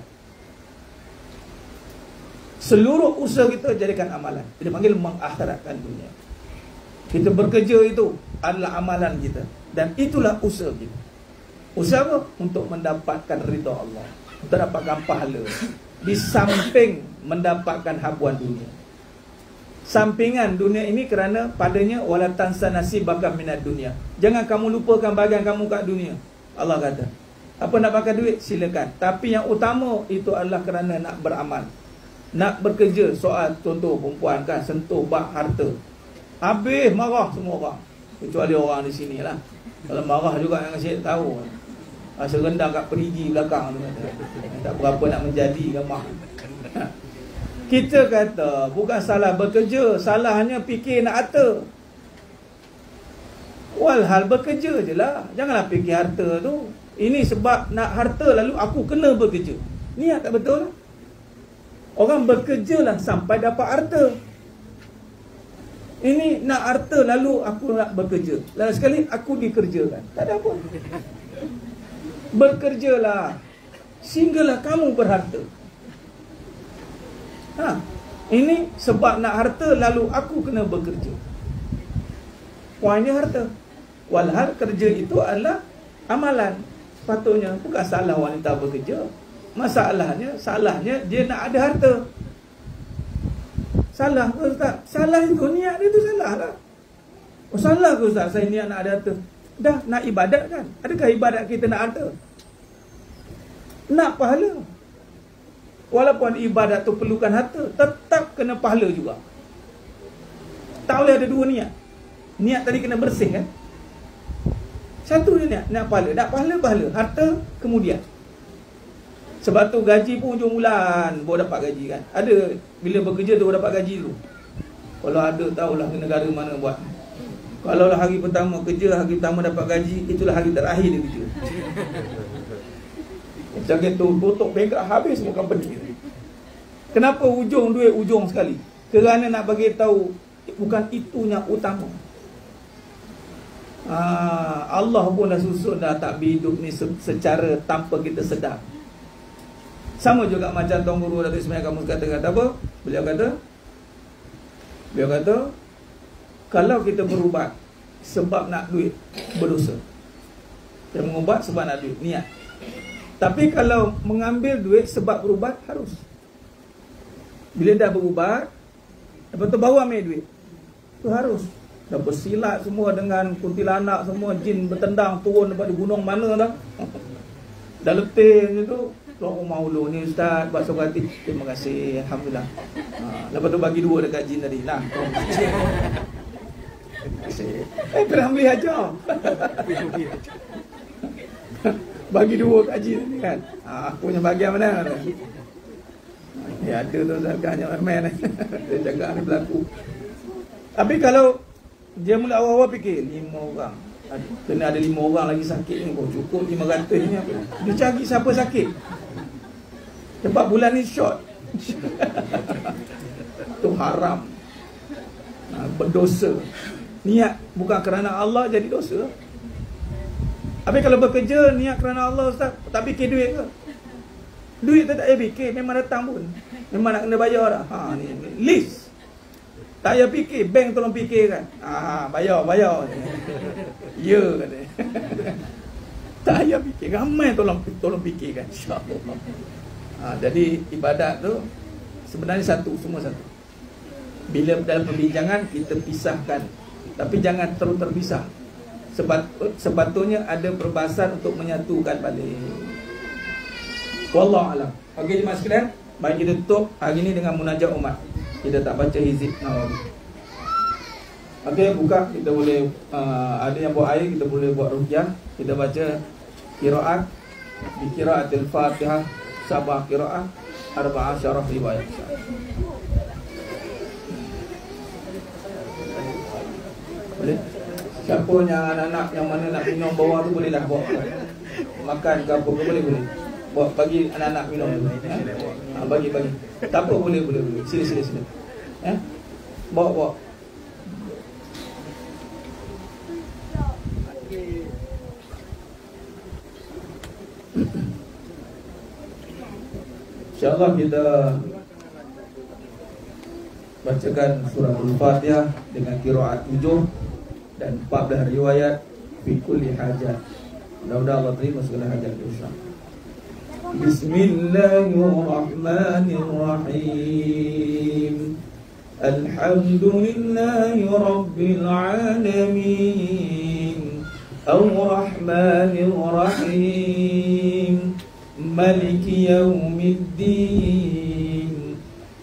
Seluruh usaha kita jadikan amalan. Dia panggil mengakhiratkan dunia. Kita bekerja itu adalah amalan kita, dan itulah usaha kita. Usaha apa? Untuk mendapatkan ridha Allah, untuk dapatkan pahala, di samping mendapatkan habuan dunia. Sampingan dunia ini kerana padanya wala tansa nasibaka minad dunia. Jangan kamu lupakan bahagian kamu kat dunia. Allah kata, apa nak pakai duit silakan, tapi yang utama itu adalah kerana nak beramal, nak bekerja. Soal contoh perempuan kan sentuh bak harta, habis marah semua orang, kecuali orang di sini lah. Kalau marah juga yang saya tahu, rasa rendah kat perigi belakang tu, tak berapa nak menjadi gamah. Kita kata bukan salah bekerja, salahnya fikir nak harta. Walhal bekerja je lah, janganlah fikir harta tu. Ini sebab nak harta lalu aku kena bekerja. Niat tak betul lah. Orang bekerja lah sampai dapat harta. Ini nak harta lalu aku nak bekerja, lalu sekali aku dikerjakan. Tak ada apa. Bekerjalah sehinggalah kamu berharta. Ini sebab nak harta lalu aku kena bekerja. Poinnya harta. Walhal kerja itu adalah amalan. Patutnya bukan salah wanita bekerja. Salahnya dia nak ada harta. Salah ke Ustaz? Salah itu niat dia tu salah lah. Oh salah ke Ustaz? Saya niat nak ada harta. Dah nak ibadat kan? Adakah ibadat kita nak harta? Nak pahala. Walaupun ibadat tu perlukan harta, tetap kena pahala juga. Tak boleh ada dua niat. Niat tadi kena bersih kan? Satu je niat pahala. Nak pahala, harta kemudian. Sebab tu gaji pun hujung bulan baru dapat gaji kan. Ada bila bekerja tu baru dapat gaji tu. Kalau ada tahulah negara mana buat. Kalau lah hari pertama kerja, hari pertama dapat gaji, itulah hari terakhir dia kerja. Macam itu tutup bengkak habis semua company. Kenapa ujung duit ujung sekali? Kerana nak bagi tahu bukan itu yang utama. Allah pun dah susun dah takbir hidup ni secara tanpa kita sedar. Sama juga macam Tuan Guru Datuk Ismail kamu kata apa? Beliau kata kalau kita berubat sebab nak duit, berdosa. Kita mengubat sebab nak duit, niat. Tapi kalau mengambil duit sebab berubat, harus. Bila dah berubat, lepas tu baru ambil duit, tu harus. Dah bersilat semua dengan kuntilanak, semua jin bertendang turun daripada gunung mana dah. Dah letih macam tu, tuan rumah ulu ni Ustaz buat suka hati. Terima kasih, Alhamdulillah. Lepas tu bagi dua dekat jin tadi. Nah, terima kasih. Pernah beli ajar. Bagi dua kat jin ni kan. Aku punya bahagian mana? Ya ada tu zakatnya main. Dia cakap ni berlaku. Tapi kalau dia mula awal-awal fikir 5 orang. Kena ada 5 orang lagi sakit ni, cukup 500 ni apa. Dia cari siapa sakit. Sebab bulan ni short. Tu haram. Berdosa. Niat bukan kerana Allah jadi dosa. Habis kalau bekerja niat kerana Allah Ustaz, tak fikir duit ke? Duit tu tak payah fikir, memang datang pun. Memang nak kena bayar dah. Ni list. Tak payah fikir, bank tolong fikirkan. Bayar. Ya kata. Tak payah fikir, ramai tolong fikirkan, insya-Allah. Jadi ibadat tu sebenarnya satu, semua satu. Bila dalam perbincangan kita pisahkan, tapi jangan terus terpisah. Sepatutnya ada perbahasan untuk menyatukan balik. Wallahu alam. Okey jemaah sekalian, mari kita tutup hari ini dengan munajat umat. Kita tak baca hizib Nawawi. Okey, buka, kita boleh ada yang buat air, kita boleh buat ruqyah. Kita baca qiraat bi qiraatil Fatihah, sabah qiraah, 14 riwayat. Boleh? Siapa yang anak-anak yang mana nak minum bawah tu boleh dah bawa. Makan ke apa ke boleh. Bawa bagi anak-anak minum tu. Bagi. Tak apa boleh. Sila. Bawa. InsyaAllah kita bacakan surah Al-Fatihah dengan qiraat 7 dan 14 riwayat fi kulli hajat. Mudah-mudahan Allah terima segala hajat kita. Bismillahirrahmanirrahim. Alhamdulillahi rabbil alamin. Ar-Rahmanir-Rahim. Maliki yawmiddin.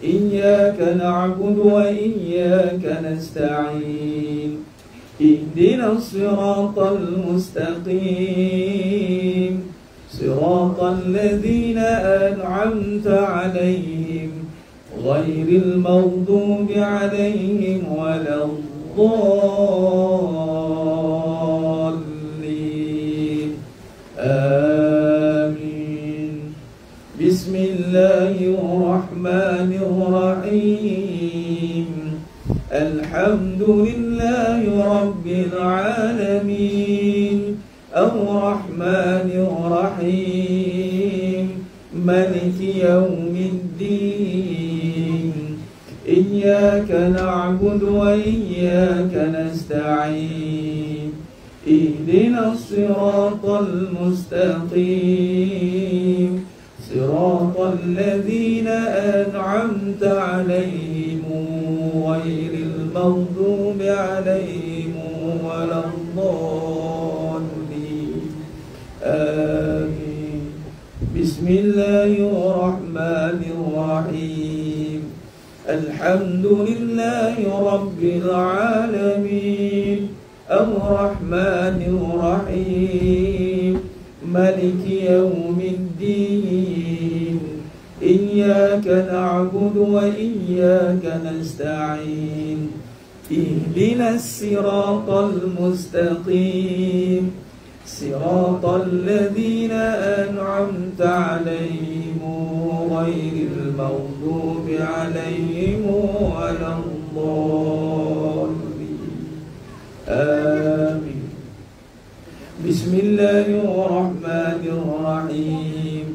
Iyyaka na'budu wa iyyaka nasta'in. Ihdinas siratal mustaqim. Siratal ladzina an'amta 'alaihim ghairil maghdubi 'alaihim waladdallin. Amin. Bismillahirrahmanirrahim. Alhamdulillahi rabbil alamin. Ar-Rahmanir-Rahim. Maliki yawmiddin. Iyyaka na'budu wa iyyaka nasta'in. Ihdinas siratal mustaqim. Siratal ladzina an'amta 'alaihim ghairil maghdubi 'alaihim waladdallin. Amin. Bismillahirrahmanirrahim. Alhamdulillahi rabbil alamin. Ar-Rahmanir-Rahim. Maliki yawmiddin. Iyyaka na'budu wa iyyaka nasta'in. Ihdinas siratal mustaqim. Siratal ladzina an'amta 'alaihim ghairil maghdubi 'alaihim waladdallin. Amin. Bismillahirrahmanirrahim.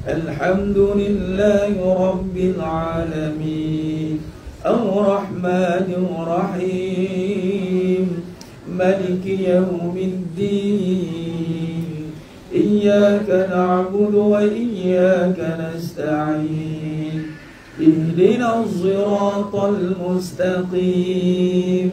Alhamdulillahi rabbil alamin. Ar-Rahmanir-Rahim. Maliki yawmiddin. Iyyaka na'budu wa iyyaka nasta'in. Ihdinas siratal mustaqim.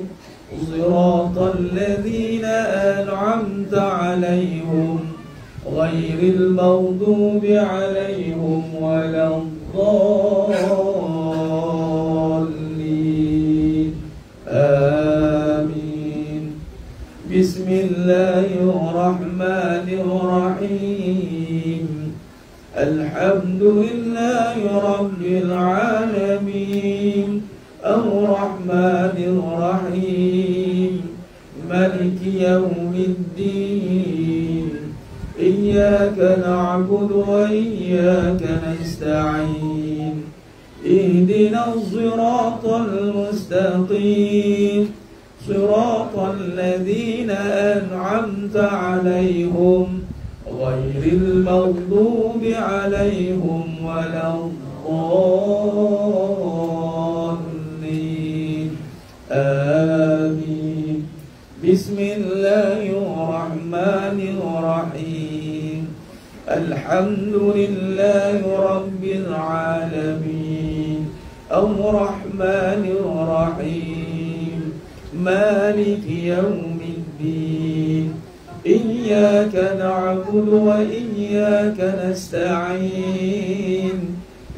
Siratal ladzina an'amta 'alaihim ghairil maghdubi 'alaihim waladdallin. Amin. Bismillahirrahmanirrahim. Alhamdulillahi rabbil alamin. Ar-Rahmanir-Rahim. Maliki yawmiddin. Iyyaka na'budu wa iyyaka nasta'in. Ihdinas siratal mustaqim. Siratal ladzina an'amta 'alaihim ghairil maghdubi 'alaihim waladdallin. Amin. Bismillahirrahmanirrahim. Alhamdulillahi rabbil alamin. Ar-Rahmanir-Rahim. Maliki yawmiddin. Iyyaka na'budu wa iyyaka nasta'in.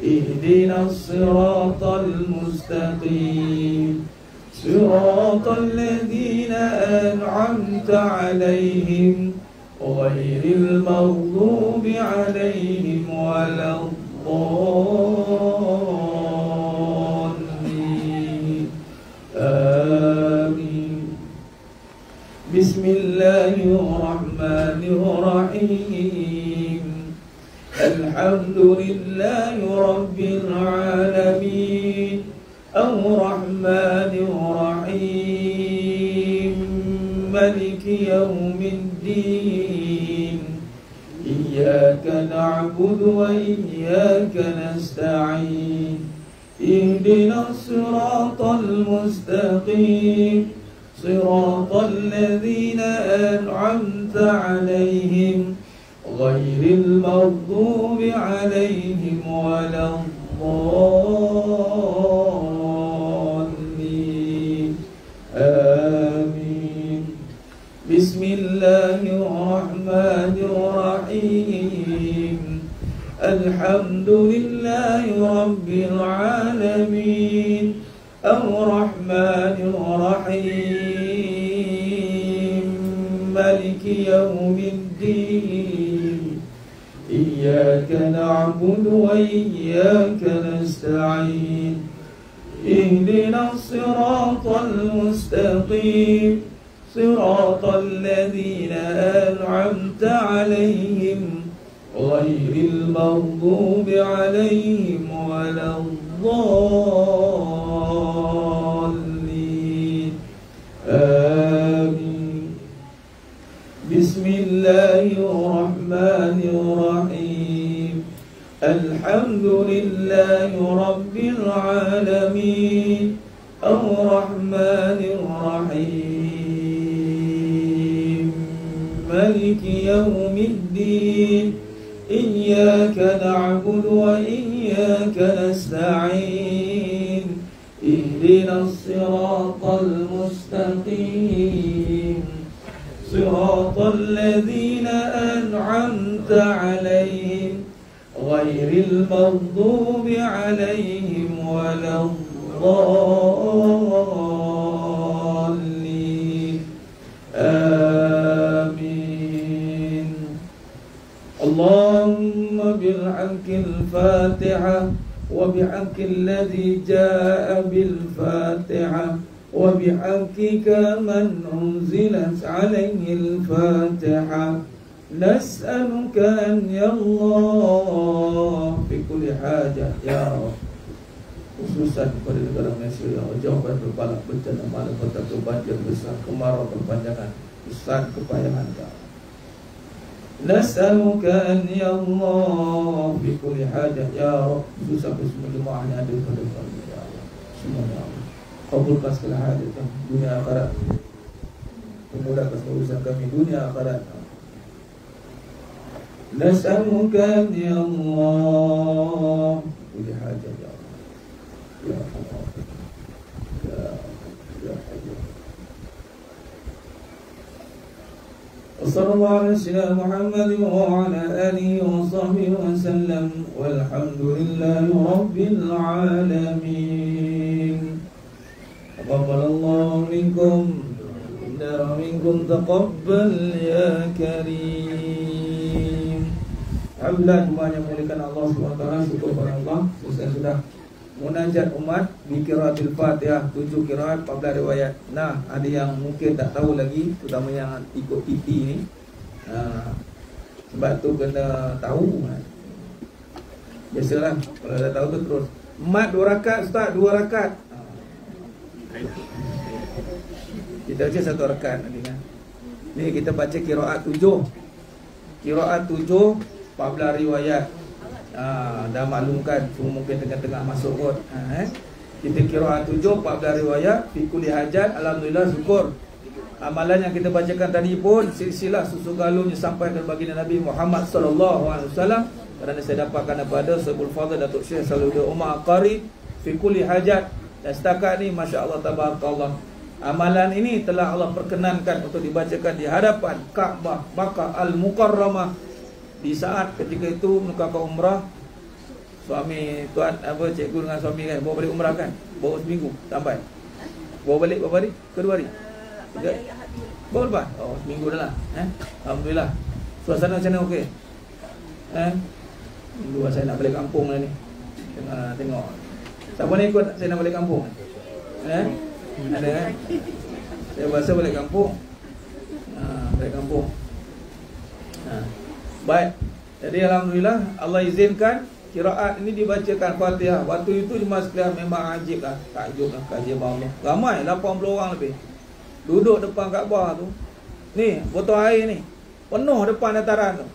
Ihdinas siratal mustaqim. Siratal ladzina an'amta 'alaihim ghairil maghdubi 'alaihim waladdallin. Amin. لله الرحمن الرحيم الحمد لله رب العالمين الرحمن الرحيم مالك يوم الدين إياك نعبد وإياك نستعين اهدنا الصراط المستقيم صراط الذين أنعمت عليهم غير المغضوب عليهم ولا الضالين آمين بسم الله الرحمن الرحيم الحمد لله رب العالمين الرحمن الرحيم مالك يوم الدين إياك نعبد وإياك نستعين اهدنا الصراط المستقيم صراط الذين أنعمت عليهم غير المغضوب عليهم ولا الضالين آمين بسم الله الرحمن الرحيم الحمد لله رب العالمين الرحمن الرحيم مالك يوم الدين إياك نعبد وإياك نستعين اهدنا الصراط المستقيم صراط الذين أنعمت عليهم غير المغضوب عليهم ولا الضالين آمين اللهم بالحق الفاتحة وبحق الذي جاء بالفاتحة وبحقك من أنزلت عليه الفاتحة نسألك أن يا الله في كل حاجة يا رب khususan kepada negara Malaysia yang jauhkan berbalak bencana malapetaka banjir besar kemarau berpanjangan besar kepayahan kau. Nas'aluka an ya Allah fi kulli hajat ya Rabb khususan semua jemaah yang ada pada kami ya Allah semua ya Allah kabulkan segala hajat kami dunia akhirat pemudahkan segala urusan kami dunia akhirat. Nas'aluka an ya Allah kulli hajat ya Allah ya Allah ya Allah. Wassallallahu ala sayyidina Muhammad wa ala alihi wa sahbihi wa sallam walhamdulillahi rabbil alamin. Taqabbalallahu minkum inna minkum taqabbal ya karim. Alhamdulillah semuanya memuliakan Allah SWT. Syukur kepada Allah. Selesai sudah munajat umat di qiraatul Fatihah 7 qiraat 14 riwayat. Nah, ada yang mungkin tak tahu lagi, terutama yang ikut PT ni. Sebab tu kena tahu. Biasalah kalau dah tahu tu terus. Mat 2 rakaat, ustaz 2 rakaat. Kita baca 1 rakaat nanti kan. Ni kita baca qiraat 7. Qiraat 7 14 riwayat. Dah maklumkan semua mungkin tengah-tengah masuk kot. Kita qiraat 7 14 riwayat fi kulli hajat. Alhamdulillah syukur. Amalan yang kita bacakan tadi pun silsilah susu galungnya sampai ke baginda Nabi Muhammad sallallahu alaihi wasallam. Kerana saya dapatkan daripada Sayyidul Fadhil Datuk Syekh Salahuddin Umar Aqari fi kulli hajat. Dan setakat ni masya-Allah tabarakallah. Amalan ini telah Allah perkenankan untuk dibacakan di hadapan Kaabah Makkah Al-Mukarramah. Di saat ketika itu menukar umrah, suami tuan cikgu dengan suami kan bawa balik umrah kan, bawa seminggu sampai. Bawa balik berapa hari? Kedua hari. Bawa lepas? Oh, seminggu dah lah. Alhamdulillah. Suasana macam mana okey? Dua saya nak balik kampung lah ni. Tengok. Siapa ni ikut saya nak balik kampung? Ada kan? Saya rasa balik kampung. balik kampung. Baik. Jadi alhamdulillah Allah izinkan qiraat ini dibacakan Fatihah. Waktu itu jemaah sekalian memang ajib lah, takjub lah kajian Allah. Ramai 80 orang lebih duduk depan Kaabah tu. Ni botol air ni penuh depan dataran tu.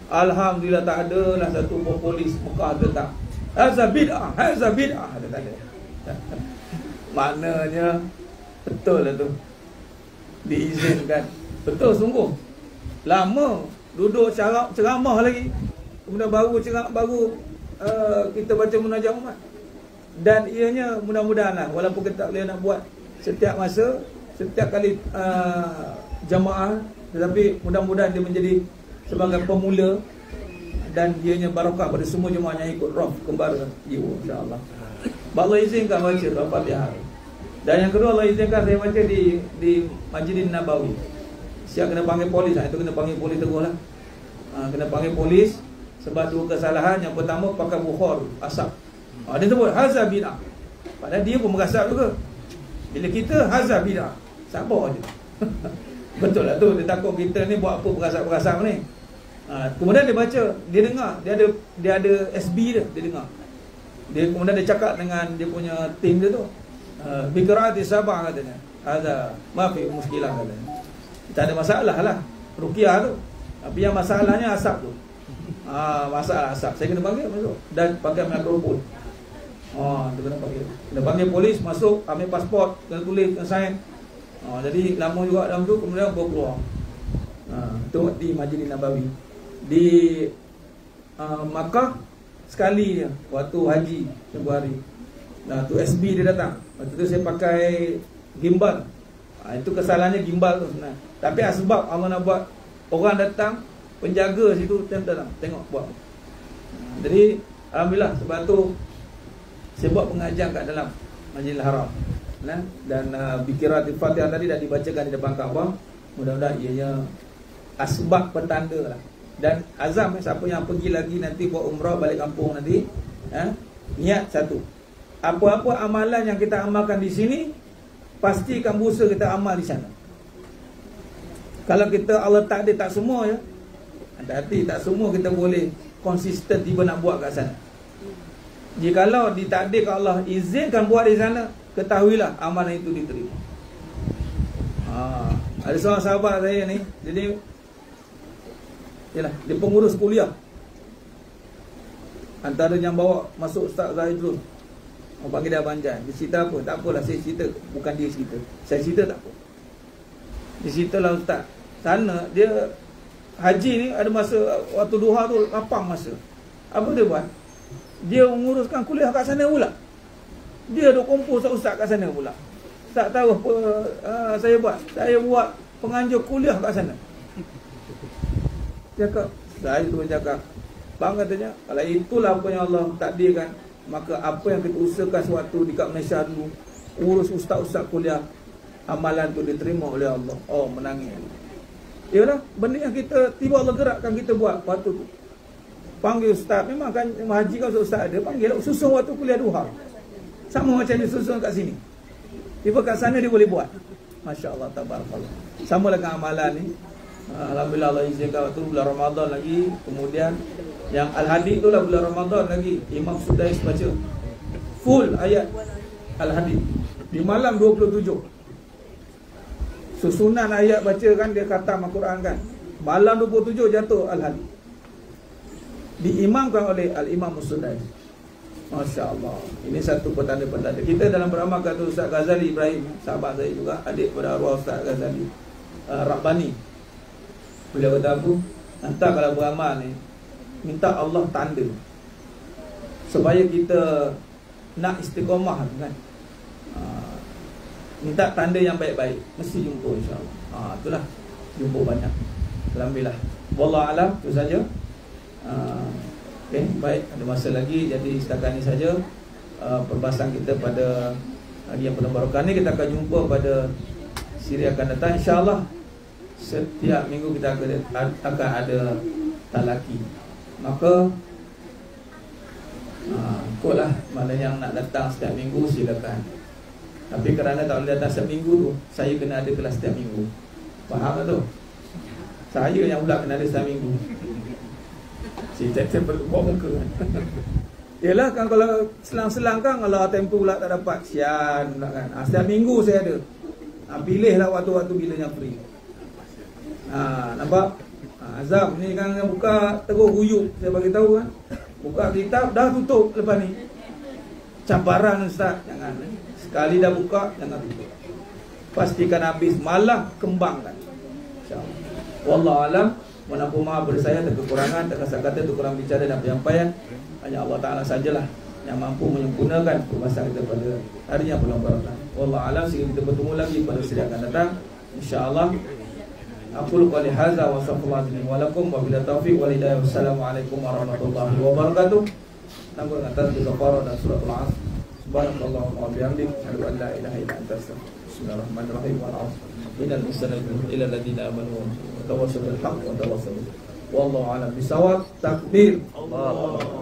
Alhamdulillah tak ada lah satu polis Mekah tetap hazza bid'ah ada tak ada. Maknanya betul lah tu, diizinkan. Betul sungguh. Lama duduk ceramah lagi, kemudian baru kita baca munajat umat. Dan ianya mudah-mudahan lah, walaupun kita tak boleh nak buat setiap masa, setiap kali jamaah, tetapi mudah-mudahan dia menjadi sebagai pemula dan ianya barakah pada semua jemaah yang ikut roh kembara jiwa, insya-Allah. Allah izinkan baca Al-Fatihah. Dan yang kedua, Allah izinkan saya baca di Masjidin Nabawi. Siap kena panggil polis lah. Itu kena panggil polis terus lah. Kena panggil polis sebab dua kesalahan. Yang pertama pakai bukhar asap. Dia sebut hazza bid'ah, padahal dia pun mengasap juga. Bila kita hazza bid'ah, sabar je. Betul lah tu. Dia takut kita ni buat apa berasap-berasap ni. Kemudian dia baca, dia dengar, dia ada SB dia dengar. Kemudian dia cakap dengan dia punya tim dia tu, biqiraati sabah katanya. Ada mafi muskilah katanya. Tak ada masalah lah ruqyah tu. Tapi yang masalahnya asap tu. Masalah asap. Saya kena panggil masuk dan pakai mikrofon. Tu kena panggil polis masuk, ambil pasport, kena tulis, kena sign. Jadi lama juga dalam tu, kemudian baru keluar. Tu di Masjidin Nabawi. Di Makkah sekali je waktu haji Februari. Tu SB dia datang. Waktu tu saya pakai gimbal. Itu kesalahannya gimbal tu sebenarnya. Tapi sebab Allah nak buat orang datang, penjaga situ datang tengok buat. Jadi alhamdulillah sebab tu saya buat pengajian kat dalam Masjidil Haram. Dan biqiraat Al-Fatihah tadi dah dibacakan di depan Kaabah. Mudah-mudahan ianya asbab petanda lah. Dan azam siapa yang pergi lagi nanti buat umrah balik kampung nanti, niat satu, apa-apa amalan yang kita amalkan di sini, pastikan berusaha kita amal di sana. Kalau kita Allah takdir tak semua ya, hati-hati, tak semua kita boleh konsisten tiba nak buat kat sana. Jikalau ditakdirkan Allah izinkan buat di sana, ketahuilah amalan itu diterima. Ada seorang sahabat saya ni, jadi dia pengurus kuliah. Antara yang bawa masuk Ustaz Zahidrul, orang panggil dia Abang Jan. Dia cerita apa? Tak apalah, saya cerita. Bukan dia cerita, saya cerita tak apa. Dia ceritalah Ustaz, sana dia haji ni ada masa waktu duha tu lapang masa. Apa dia buat? Dia menguruskan kuliah kat sana pula. Dia duk kumpul ustaz kat sana pula. Tak tahu apa saya buat. Saya buat penganjur kuliah kat sana. Cakap, saya tu cakap, bang katanya, kalau itulah apa yang Allah takdirkan, maka apa yang kita usahakan sewaktu dekat Malaysia dulu, urus ustaz-ustaz kuliah, amalan tu diterima oleh Allah. Menangis. Yalah, benda yang kita tiba Allah gerakkan kita buat waktu tu. Panggil ustaz, memang kan haji kan ustaz ada, panggil susun waktu kuliah duha. Sama macam dia susun kat sini. Tiba kat sana dia boleh buat. Masya-Allah, tabarakallah. Sama dengan amalan ni. Alhamdulillah Allah izinkan waktu bulan Ramadan lagi. Kemudian yang Al-Hadid tu lah bulan Ramadan lagi. Imam Sudais baca full ayat Al-Hadid di malam 27. Susunan ayat baca kan, dia khatam Al-Quran kan. Malam 27 jatuh Al-Hadid, diimamkan oleh Al-Imam Sudais. Masya Allah. Ini satu petanda-petanda. Kita dalam beramal kata Ustaz Ghazali Ibrahim, sahabat saya juga, adik pada arwah Ustaz Ghazali Rabbani. Beliau kata apa? Entah kalau beramal ni, minta Allah tanda supaya kita nak istiqamah kan. Minta tanda yang baik-baik, mesti jumpa insya-Allah. Itulah, jumpa banyak. Alhamdulillah. Wallahu alam, itu saja. Baik, ada masa lagi. Jadi setakat ini saja perbahasan kita pada hari yang penuh barakah ni. Kita akan jumpa pada siri akan datang insya-Allah. Setiap minggu kita akan ada talaki. Maka ikutlah mana yang nak datang setiap minggu silakan. Tapi kerana tak boleh datang setiap minggu tu, saya kena ada kelas setiap minggu. Faham tak tu? Saya yang pula kena ada seminggu. Si tak buat muka kan. Yelah kan kalau selang-selang kan, kalau tempoh pula tak dapat, sian pula kan. Setiap minggu saya ada. Pilihlah waktu-waktu bila yang free. Nampak? Azam ni kan buka terus guyup. Saya bagi tahu kan. Buka kitab dah tutup lepas ni. Cabaran Ustaz, jangan. Sekali dah buka jangan tutup. Pastikan habis, malah kembangkan. InsyaAllah. Wallahu alam. Walaupun maaf pada saya terkekurangan, terkata-kata, terkurang bicara dan penyampaian, hanya Allah Ta'ala sajalah yang mampu menyempurnakan perbahasan kita pada hari yang penuh barakah. Wallahu alam. Sehingga kita bertemu lagi pada sesi akan datang, insya-Allah. Aqulu qouli hadza wa sallallahu alaihi wa lakum wa bila taufiq wal hidayah. Wassalamualaikum warahmatullahi wabarakatuh. Tanggung atas Al-Baqarah dan surah Al-Asr. Subhanallah wa bihamdihi, asyhadu an la ilaha illa anta astaghfiruka. Bismillahirrahmanirrahim. Wal 'asr. Innal insana illa alladziina amanu wa tawassaw bil haqq wa tawassaw. Wallahu a'lam bisawab. Takbir. Allah.